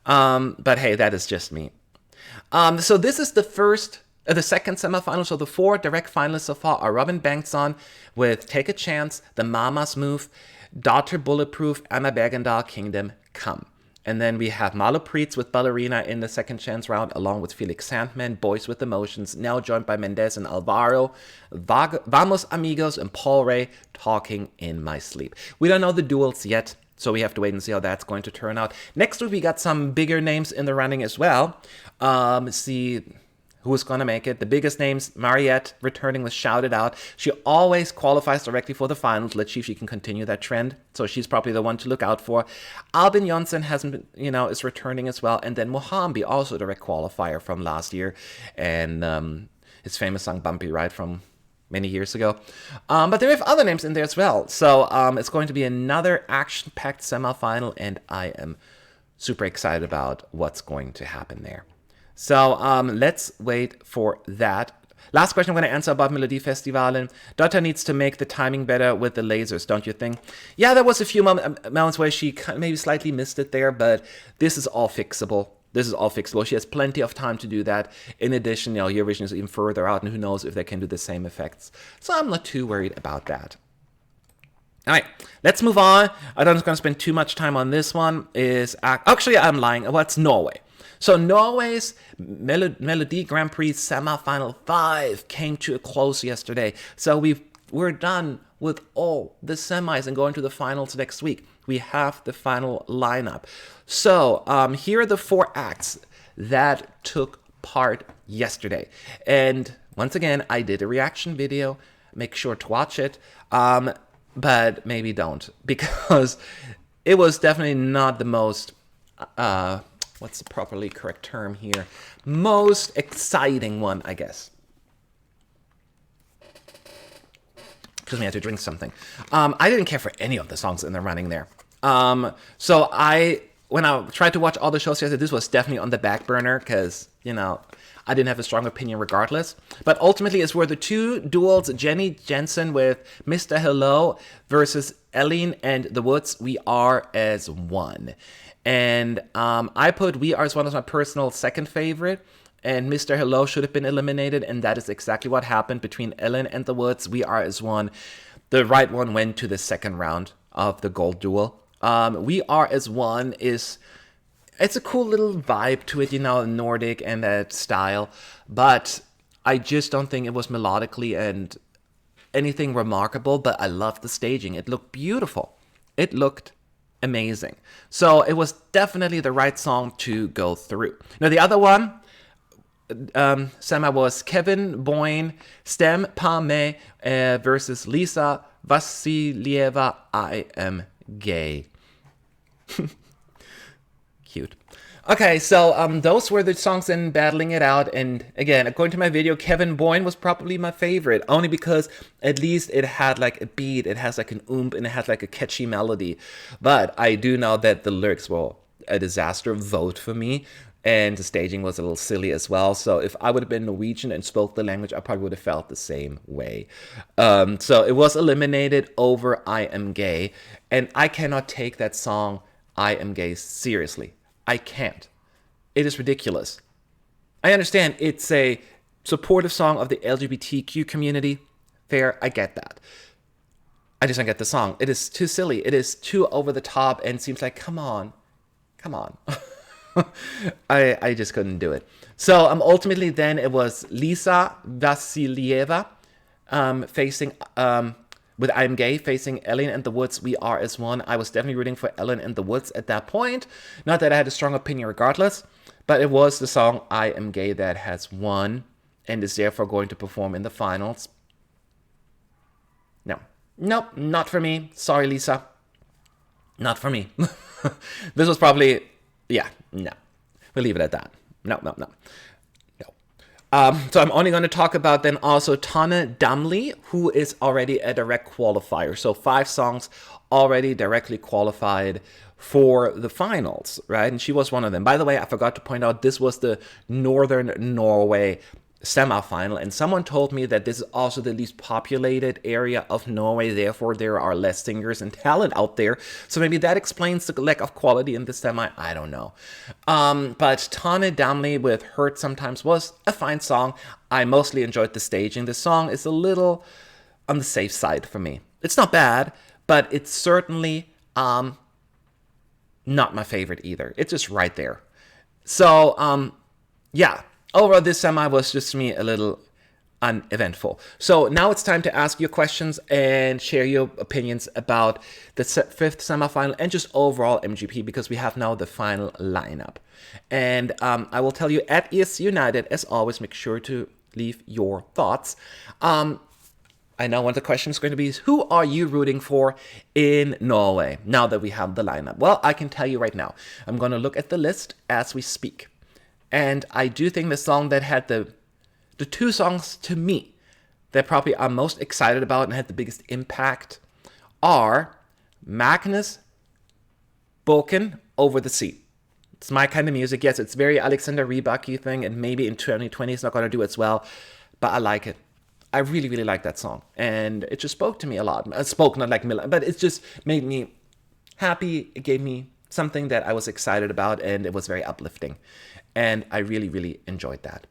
But hey, that is just me. So this is the second semifinal. So the 4 direct finalists so far are Robin Bengtsson with Take a Chance, The Mamas Move, Daughter Bulletproof, Anna Bergendahl, Kingdom Come. And then we have Malo Prix with Ballerina in the second chance round, along with Felix Sandman, Boys with Emotions, now joined by Mendez and Alvaro, Vamos Amigos, and Paul Ray, Talking in My Sleep. We don't know the duels yet, so we have to wait and see how that's going to turn out. Next week, we got some bigger names in the running as well. See who's going to make it. The biggest names, Mariette returning with Shouted Out. She always qualifies directly for the finals. Let's see if she can continue that trend. So she's probably the one to look out for. Albin Jonsson hasn't been, is returning as well. And then Mohambi, also a direct qualifier from last year. And his famous song Bumpy Ride from many years ago. But there are other names in there as well. So it's going to be another action-packed semifinal. And I am super excited about what's going to happen there. So let's wait for that. Last question I'm going to answer about Melodifestivalen. Dotta needs to make the timing better with the lasers, don't you think? Yeah, there was a few moments where she maybe slightly missed it there, but this is all fixable. She has plenty of time to do that. In addition, Eurovision is even further out, and who knows if they can do the same effects. So I'm not too worried about that. All right, let's move on. I'm not going to spend too much time on this one. Actually, I'm lying. Well, it's Norway. So Norway's Melodi Grand Prix semi-final 5 came to a close yesterday. So we're done with all the semis and going to the finals next week. We have the final lineup. So here are the 4 acts that took part yesterday. And once again, I did a reaction video. Make sure to watch it. But maybe don't, because it was definitely not the most... what's the properly correct term here? Most exciting one, I guess. Excuse me, I had to drink something. I didn't care for any of the songs in the running there. So when I tried to watch all the shows yesterday, this was definitely on the back burner because, I didn't have a strong opinion regardless. But ultimately, it's were the 2 duels, Jenny Jensen with Mr. Hello versus Elin and the Woods, We Are As One. And I put We Are As One as my personal second favorite, and Mr. Hello should have been eliminated, and that is exactly what happened between Ellen and the Woods. We Are As One. The right one went to the second round of the gold duel. We Are As One it's a cool little vibe to it, Nordic and that style, but I just don't think it was melodically and anything remarkable, but I loved the staging. It looked beautiful. It looked amazing. So it was definitely the right song to go through. Now the other one, semi was Kevin Boyne, Stem Pame versus Lisa Vassilieva, I Am Gay. Cute. Okay, so those were the songs in battling it out, and again, according to my video, Kevin Boyne was probably my favorite, only because at least it had like a beat, it has like an oomph, and it has like a catchy melody. But I do know that the lyrics were a disaster. Vote for me, and the staging was a little silly as well. So if I would have been Norwegian and spoke the language, I probably would have felt the same way. So it was eliminated over I Am Gay, and I cannot take that song I Am Gay seriously. I can't. It is ridiculous. I understand it's a supportive song of the LGBTQ community. Fair, I get that. I just don't get the song. It is too silly. It is too over the top and seems like, come on. I just couldn't do it. So ultimately then it was Lisa Vassilieva facing... with I Am Gay facing Ellen and the Woods, We Are As One. I was definitely rooting for Ellen and the Woods at that point. Not that I had a strong opinion regardless, but it was the song I Am Gay that has won and is therefore going to perform in the finals. Nope, not for me. Sorry, Lisa. Not for me. This was probably, no. We'll leave it at that. No. So I'm only going to talk about then also Tane Damli, who is already a direct qualifier. So 5 songs already directly qualified for the finals, right? And she was one of them. By the way, I forgot to point out, this was the Northern Norway semifinal, and someone told me that this is also the least populated area of Norway, therefore there are less singers and talent out there, so maybe that explains the lack of quality in the semi, I don't know. But Tane Damli with Hurt Sometimes was a fine song. I mostly enjoyed the staging. The song is a little on the safe side for me. It's not bad, but it's certainly not my favorite either. It's just right there. So, yeah, overall this semi was just to me a little uneventful. So now it's time to ask your questions and share your opinions about the fifth semifinal and just overall MGP, because we have now the final lineup. And I will tell you at ES United, as always, make sure to leave your thoughts. I know one of the questions is going to be, who are you rooting for in Norway now that we have the lineup? Well, I can tell you right now, I'm going to look at the list as we speak. And I do think the song that had the two songs to me that probably I'm most excited about and had the biggest impact are Magnus Bokn, Over the Sea. It's my kind of music. Yes, it's very Alexander Rybak-y thing, and maybe in 2020 it's not going to do as well, but I like it. I really, really like that song. And it just spoke to me a lot. It spoke, not like Miller, but it just made me happy. It gave me something that I was excited about, and it was very uplifting. And I really, really enjoyed that.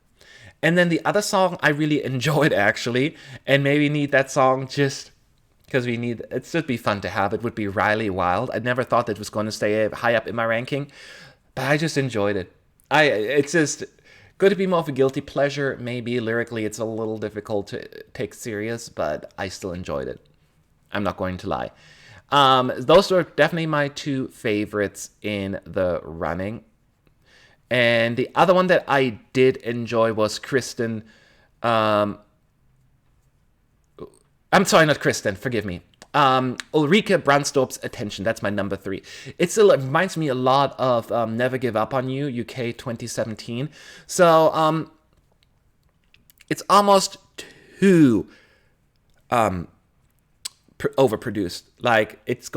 And then the other song I really enjoyed, actually, and maybe need that song just because it should be fun to have, it would be Riley Wild. I never thought that it was going to stay high up in my ranking, but I just enjoyed it. It's just could it be more of a guilty pleasure? Maybe lyrically it's a little difficult to take serious, but I still enjoyed it. I'm not going to lie. Those were definitely my two favorites in the running. And the other one that I did enjoy was Kristen. I'm sorry, not Kristen, forgive me. Ulrike Brandstorp's Attention, that's my number 3. It still reminds me a lot of Never Give Up on You, UK 2017. So it's almost too overproduced. Like it's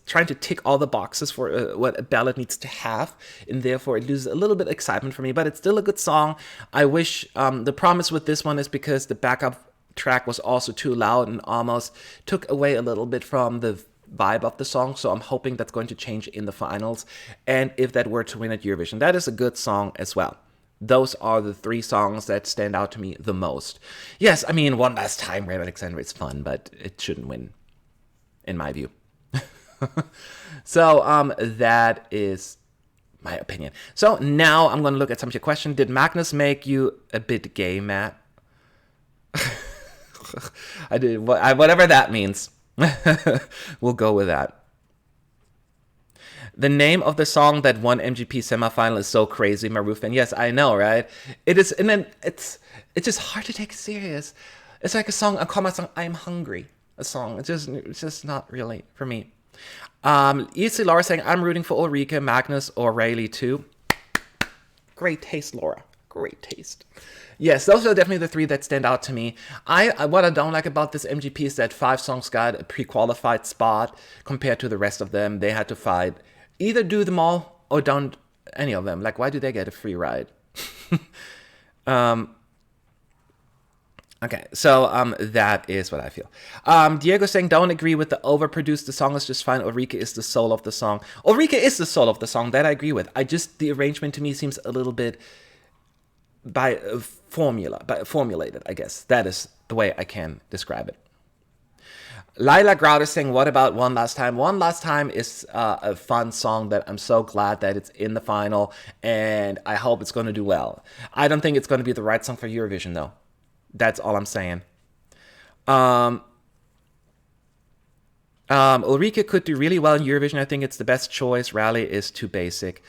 trying to tick all the boxes for what a ballad needs to have, and therefore it loses a little bit of excitement for me, but it's still a good song. I wish the promise with this one is because the backup track was also too loud and almost took away a little bit from the vibe of the song, so I'm hoping that's going to change in the finals, and if that were to win at Eurovision, that is a good song as well. Those are the 3 songs that stand out to me the most. Yes, I mean, One Last Time, Ray Alexander is fun, but it shouldn't win, in my view. So that is my opinion. So now I'm going to look at some of your questions. Did Magnus make you a bit gay, Matt? I did, whatever that means. We'll go with that. The name of the song that won MGP semifinal is so crazy, Marufin. Yes, I know, right? It is, and then it's just hard to take serious. It's like a combat song. I'm hungry. A song. It's just not really for me. Easy Laura saying I'm rooting for Ulrike, Magnus, or Rayleigh too. Great taste, Laura. Great taste. Yes, those are definitely the 3 that stand out to me. What I don't like about this MGP is that 5 songs got a pre-qualified spot compared to the rest of them. They had to fight. Either do them all or don't any of them. Like, why do they get a free ride? Okay, so that is what I feel. Diego saying, don't agree with the overproduced. The song is just fine. Ulrike is the soul of the song. Ulrike is the soul of the song. That I agree with. The arrangement to me seems a little bit formulated, I guess. That is the way I can describe it. Lila Grauder saying, what about One Last Time? One Last Time is a fun song that I'm so glad that it's in the final, and I hope it's going to do well. I don't think it's going to be the right song for Eurovision, though. That's all I'm saying. Ulrike could do really well in Eurovision. I think it's the best choice. Rally is too basic.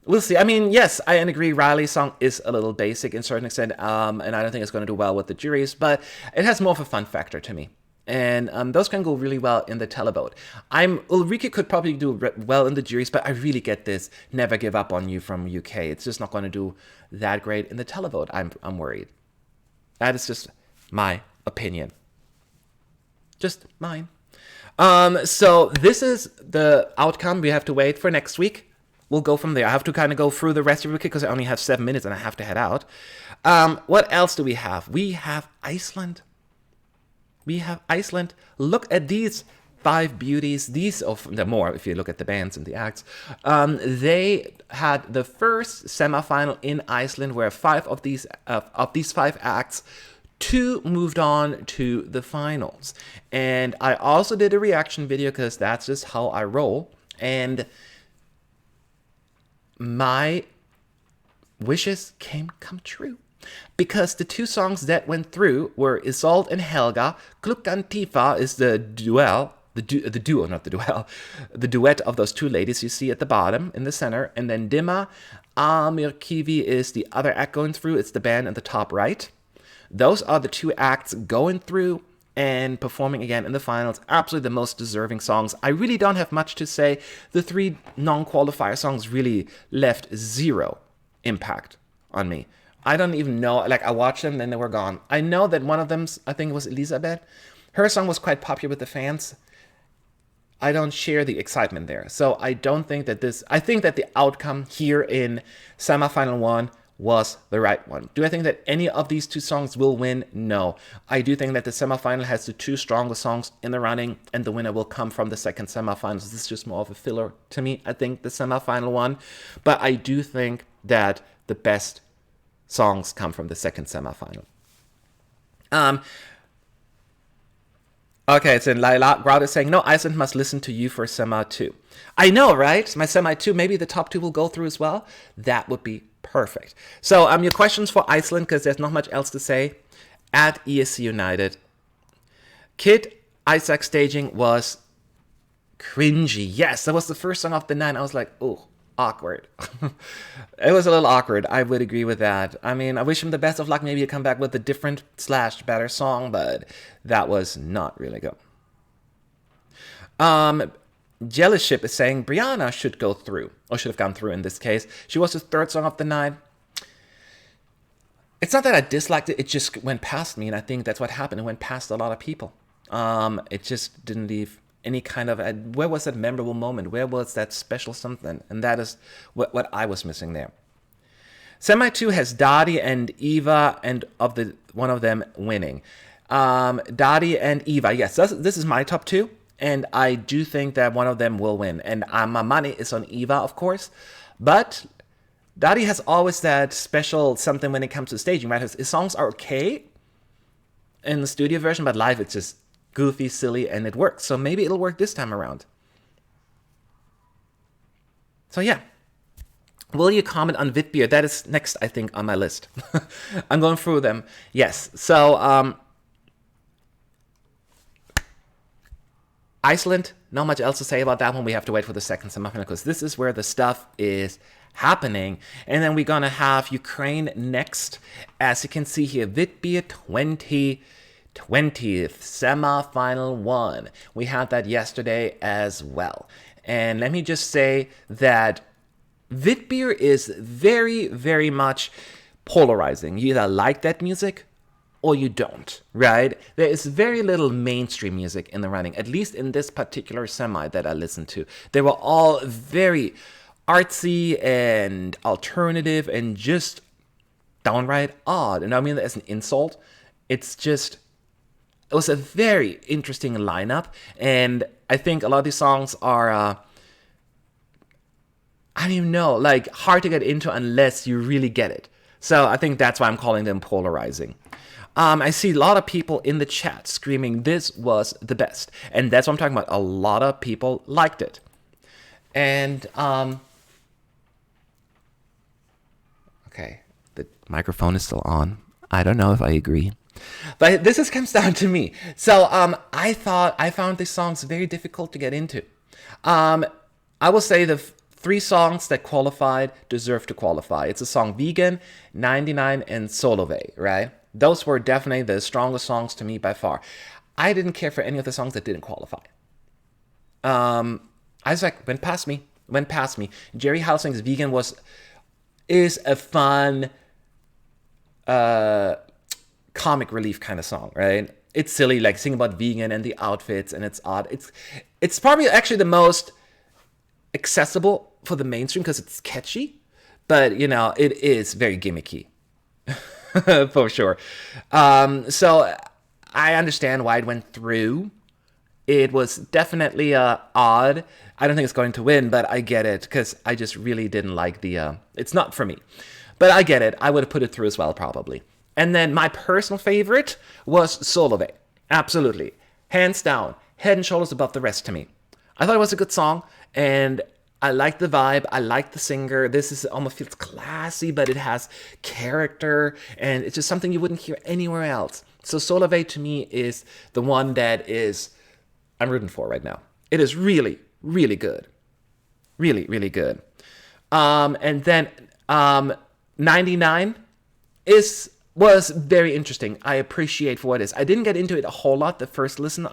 We'll see. I mean, yes, I agree. Riley's song is a little basic in a certain extent, and I don't think it's going to do well with the juries, but it has more of a fun factor to me. And those can go really well in the televote. Ulrike could probably do well in the juries, but I really get this Never Give Up on You from UK. It's just not going to do that great in the televote. I'm worried. That is just my opinion. Just mine. So this is the outcome. We have to wait for next week. We'll go from there. I have to kind of go through the rest of the week because I only have 7 minutes and I have to head out. What else do we have? We have Iceland. Look at these 5 beauties. These, the more if you look at the bands and the acts. They had the first semifinal in Iceland where 5 of these 5 acts, 2 moved on to the finals. And I also did a reaction video because that's just how I roll. And my wishes come true. Because the two songs that went through were Isolde and Helga. Klukkan Tifa is the duet of those two ladies you see at the bottom in the center. And then Dima Amirkivi is the other act going through. It's the band at the top right. Those are the two acts going through and performing again in the finals. Absolutely the most deserving songs. I really don't have much to say. The three non-qualifier songs really left zero impact on me. I don't even know, like I watched them, then they were gone. I know that one of them, I think it was Elisabeth, her song was quite popular with the fans. I don't share the excitement there. So I don't think that I think that the outcome here in semifinal 1 was the right one. Do I think that any of these two songs will win? No. I do think that the semifinal has the two strongest songs in the running, and the winner will come from the second semifinal. This is just more of a filler to me, I think, the semifinal one. But I do think that the best songs come from the second semifinal. Okay, so Laila Grout is saying, no, Iceland must listen to you for Semi 2. I know, right? My Semi 2, maybe the top 2 will go through as well. That would be perfect. So your questions for Iceland, because there's not much else to say. At ESC United, Kid Isaac staging was cringy. Yes, that was the first song of the night. I was like, oh, awkward. It was a little awkward. I would agree with that. I mean, I wish him the best of luck. Maybe he'll come back with a different / better song, but that was not really good. Jealousship is saying Brianna should go through, or should have gone through in this case. She was the third song of the night. It's not that I disliked it. It just went past me, and I think that's what happened. It went past a lot of people. It just didn't leave any kind of, where was that memorable moment? Where was that special something? And that is what I was missing there. Semi 2 has Dadi and Eva, and one of them winning. Dadi and Eva, yes, this is my top 2, and I do think that one of them will win. And my money is on Eva, of course, but Dadi has always that special something when it comes to staging, right? His songs are okay in the studio version, but live it's just goofy, silly, and it works. So maybe it'll work this time around. So yeah. Will you comment on Vitbeer? That is next, I think, on my list. I'm going through them. Yes. So Iceland, not much else to say about that one. We have to wait for the second semifinal because this is where the stuff is happening. And then we're going to have Ukraine next. As you can see here, Vitbeer 2020th semifinal 1. We had that yesterday as well. And let me just say that Vitbeer is very, very much polarizing. You either like that music or you don't, right? There is very little mainstream music in the running, at least in this particular semi that I listened to. They were all very artsy and alternative and just downright odd. And I mean that as an insult. It was a very interesting lineup, and I think a lot of these songs are, I don't even know, like hard to get into unless you really get it. So I think that's why I'm calling them polarizing. I see a lot of people in the chat screaming this was the best, and that's what I'm talking about. A lot of people liked it. And, okay, the microphone is still on. I don't know if I agree. But this comes down to me. So I found these songs very difficult to get into. I will say the 3 songs that qualified deserve to qualify. It's a song Vegan, 99, and Solove, right? Those were definitely the strongest songs to me by far. I didn't care for any of the songs that didn't qualify. Isaac went past me. Jerry Halsing's Vegan is a fun comic relief kind of song, right? It's silly, like sing about vegan and the outfits, and it's odd. It's probably actually the most accessible for the mainstream because it's catchy, but it is very gimmicky for sure. So I understand why it went through. It was definitely odd. I don't think it's going to win, but I get it because I just really didn't like it's not for me, but I get it. I would have put it through as well, probably. And then my personal favorite was Solove. Absolutely. Hands down. Head and shoulders above the rest to me. I thought it was a good song, and I like the vibe. I like the singer. This is almost feels classy, but it has character, and it's just something you wouldn't hear anywhere else. So Solveig to me is the one that is I'm rooting for right now. It is really, really good. Really, really good. And then 99 was very interesting. I appreciate for what it is. I didn't get into it a whole lot the first listen,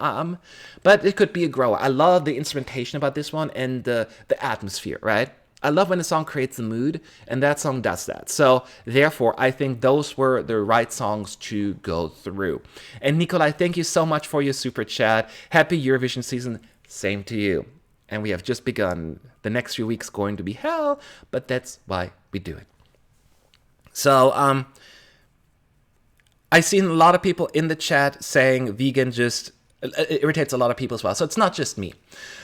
but it could be a grower. I love the instrumentation about this one and the atmosphere, right? I love when a song creates the mood, and that song does that. So therefore, I think those were the right songs to go through. And Nikolai, thank you so much for your super chat. Happy Eurovision season. Same to you. And we have just begun. The next few weeks going to be hell, but that's why we do it. So, I've seen a lot of people in the chat saying vegan just it irritates a lot of people as well. So it's not just me.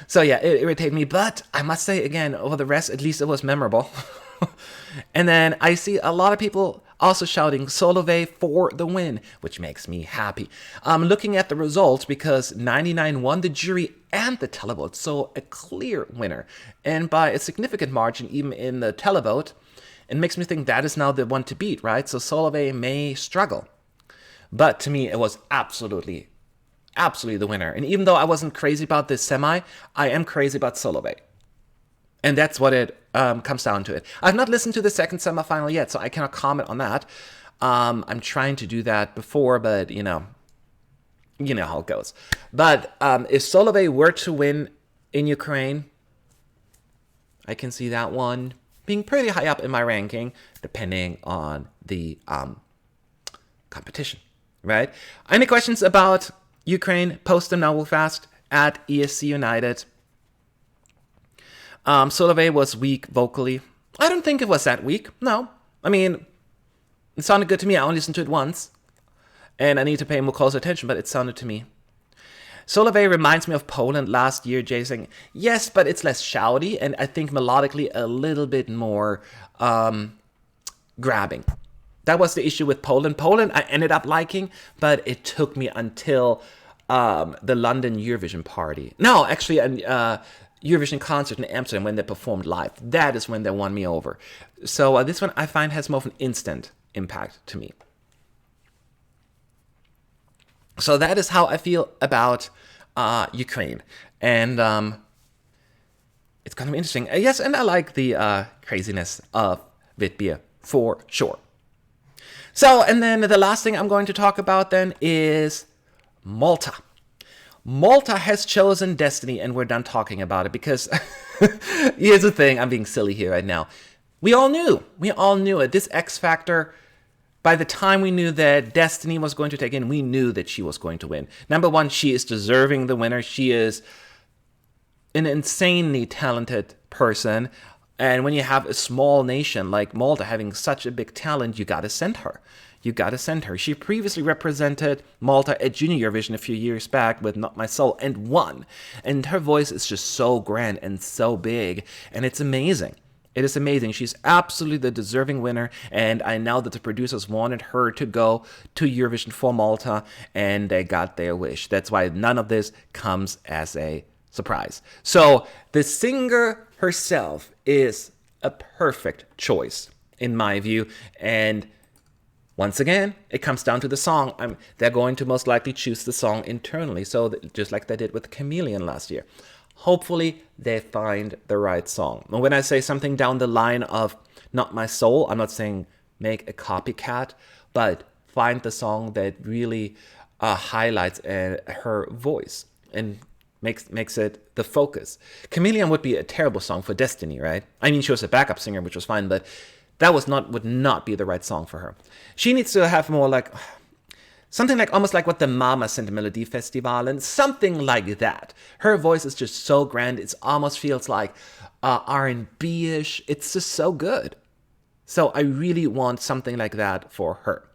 So yeah, it irritated me. But I must say again, over the rest, at least it was memorable. And then I see a lot of people also shouting Solveig for the win, which makes me happy. I'm looking at the results because 99 won the jury and the televote. So a clear winner. And by a significant margin, even in the televote, it makes me think that is now the one to beat, right? So Solveig may struggle. But to me, it was absolutely the winner. And even though I wasn't crazy about this semi, I am crazy about Solveig. And that's what it comes down to it. I've not listened to the second semifinal yet, so I cannot comment on that. I'm trying to do that before, but you know how it goes. But if Solveig were to win in Ukraine, I can see that one being pretty high up in my ranking, depending on the competition, right? Any questions about Ukraine? Post them now real fast at ESC United. Solveig was weak vocally. I don't think it was that weak. No. I mean, it sounded good to me. I only listened to it once. And I need to pay more close attention, but it sounded to me. Solveig reminds me of Poland last year, Jay saying, yes, but it's less shouty, and I think melodically a little bit more grabbing. That was the issue with Poland. Poland I ended up liking, but it took me until the London Eurovision party. No, actually, Eurovision concert in Amsterdam when they performed live. That is when they won me over. So this one I find has more of an instant impact to me. So that is how I feel about Ukraine. And it's kind of interesting. Yes, and I like the craziness of Vitbia for sure. So, and then the last thing I'm going to talk about then is Malta. Malta has chosen Destiny, and we're done talking about it because here's the thing. I'm being silly here right now. We all knew it. This X Factor, by the time we knew that Destiny was going to take in, we knew that she was going to win. Number one, she is deserving the winner. She is an insanely talented person. And when you have a small nation like Malta having such a big talent, you got to send her. She previously represented Malta at Junior Eurovision a few years back with Not My Soul and won. And her voice is just so grand and so big. And it's amazing. It is amazing. She's absolutely the deserving winner. And I know that the producers wanted her to go to Eurovision for Malta. And they got their wish. That's why none of this comes as a surprise. So the singer herself is a perfect choice, in my view. And once again, it comes down to the song. They're going to most likely choose the song internally, so just like they did with Chameleon last year. Hopefully, they find the right song. And when I say something down the line of Not My Soul, I'm not saying make a copycat, but find the song that really highlights her voice and makes it the focus. Chameleon would be a terrible song for Destiny, right? I mean, she was a backup singer, which was fine, but that would not be the right song for her. She needs to have more like something like almost like what the Mama sent to Melodifestivalen, something like that. Her voice is just so grand. It almost feels like R&B-ish. It's just so good. So I really want something like that for her.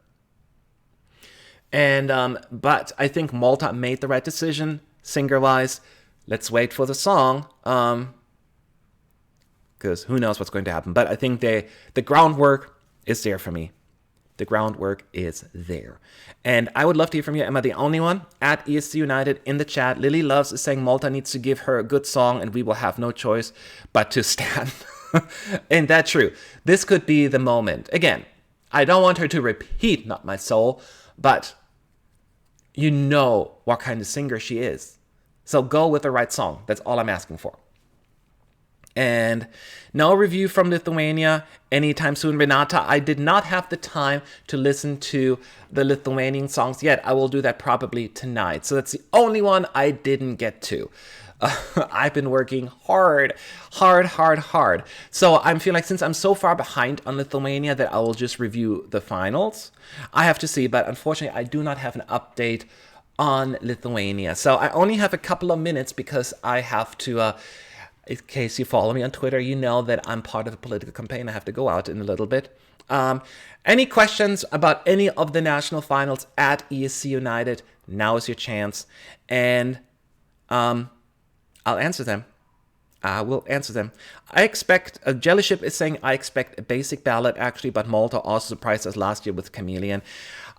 And but I think Malta made the right decision singer-wise. Let's wait for the song. Because who knows what's going to happen. But I think the groundwork is there for me. The groundwork is there. And I would love to hear from you. Am I the only one? At ESC United in the chat. Lily Loves is saying Malta needs to give her a good song and we will have no choice but to stand. Ain't that true? This could be the moment. Again, I don't want her to repeat Not My Soul, but you know what kind of singer she is. So go with the right song. That's all I'm asking for. And no review from Lithuania anytime soon. Renata, I did not have the time to listen to the Lithuanian songs yet. I will do that probably tonight. So that's the only one I didn't get to. I've been working hard. So I feel like since I'm so far behind on Lithuania that I will just review the finals. I have to see, but unfortunately I do not have an update on Lithuania. So I only have a couple of minutes because I have to... in case you follow me on Twitter, you know that I'm part of a political campaign. I have to go out in a little bit. Any questions about any of the national finals at ESC United? Now is your chance. And I'll answer them. I will answer them. I expect, Jellyship is saying, I expect a basic ballad actually, but Malta also surprised us last year with Chameleon.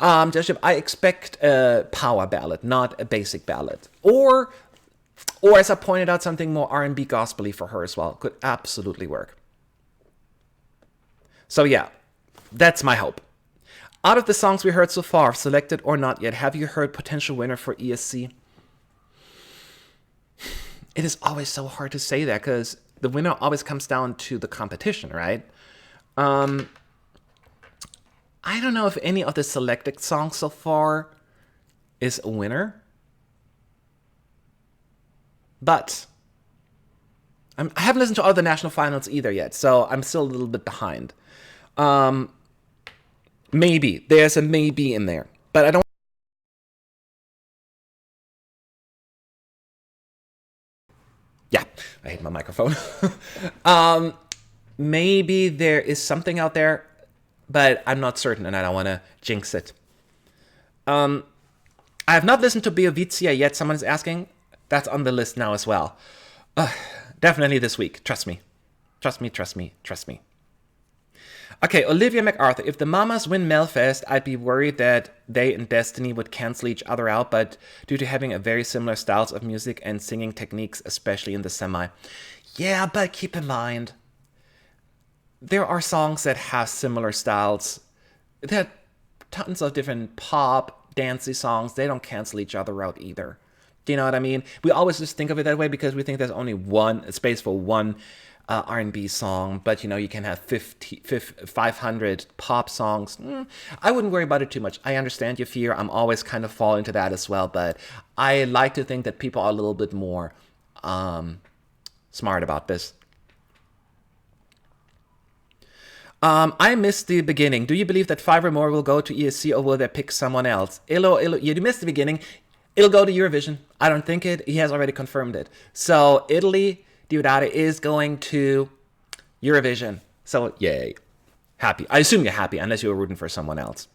Jellyship, I expect a power ballad, not a basic ballad. Or as I pointed out, something more R&B gospel-y for her as well. Could absolutely work. So yeah, that's my hope. Out of the songs we heard so far, selected or not yet, have you heard potential winner for ESC? It is always so hard to say that because the winner always comes down to the competition, right? I don't know if any of the selected songs so far is a winner. But I haven't listened to all the national finals either yet, so I'm still a little bit behind. Maybe. There's a maybe in there. But I don't... Yeah, I hate my microphone. Maybe there is something out there, but I'm not certain, and I don't want to jinx it. I have not listened to Biovizia yet, someone is asking. That's on the list now as well. Definitely this week. Trust me. Trust me. Okay, Olivia MacArthur. If the Mamas win Melfest, I'd be worried that they and Destiny would cancel each other out, but due to having a very similar styles of music and singing techniques, especially in the semi. Yeah, but keep in mind, there are songs that have similar styles. There are tons of different pop, dancey songs. They don't cancel each other out either. Do you know what I mean? We always just think of it that way because we think there's only one space for one R&B song, but you know, you can have 500 pop songs. I wouldn't worry about it too much. I understand your fear. I'm always kind of fall into that as well, but I like to think that people are a little bit more smart about this. I missed the beginning. Do you believe that 5 or more will go to ESC or will they pick someone else? Ilo, you missed the beginning. It'll go to Eurovision. I don't think it. He has already confirmed it. So Italy, Diodati is going to Eurovision. So yay. Happy. I assume you're happy unless you were rooting for someone else.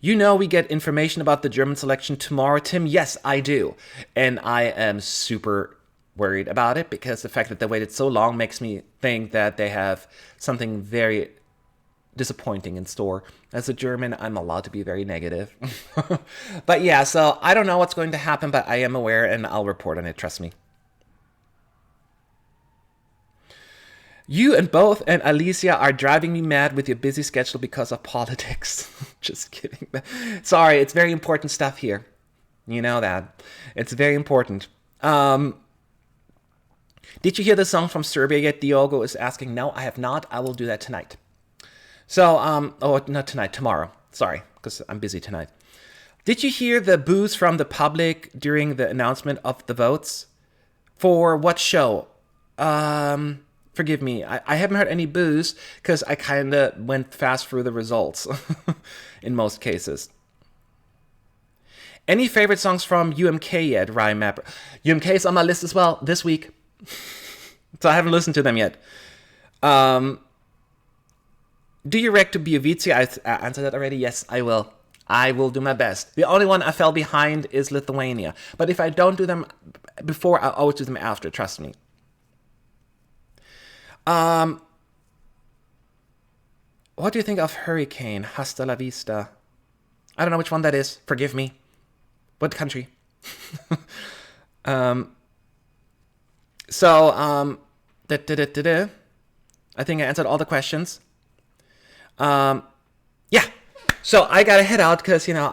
You know we get information about the German selection tomorrow, Tim? Yes, I do. And I am super worried about it because the fact that they waited so long makes me think that they have something very disappointing in store. As a German, I'm allowed to be very negative. But yeah, so I don't know what's going to happen, but I am aware and I'll report on it, trust me. You and both and Alicia are driving me mad with your busy schedule because of politics. Just kidding. Sorry, it's very important stuff here. You know that. It's very important. Did you hear the song from Serbia yet? Diogo is asking. No, I have not. I will do that tonight. So, oh, not tonight, tomorrow. Sorry, because I'm busy tonight. Did you hear the boos from the public during the announcement of the votes? For what show? Forgive me. I haven't heard any boos because I kind of went fast through the results in most cases. Any favorite songs from UMK yet, Ryan Mapper? UMK is on my list as well this week. So I haven't listened to them yet. Do you react to Biovizia? I answered that already. Yes, I will. I will do my best. The only one I fell behind is Lithuania. But if I don't do them before, I'll always do them after. Trust me. What do you think of Hurricane? Hasta la vista. I don't know which one that is. Forgive me. What country? I think I answered all the questions. Yeah. So I gotta head out because,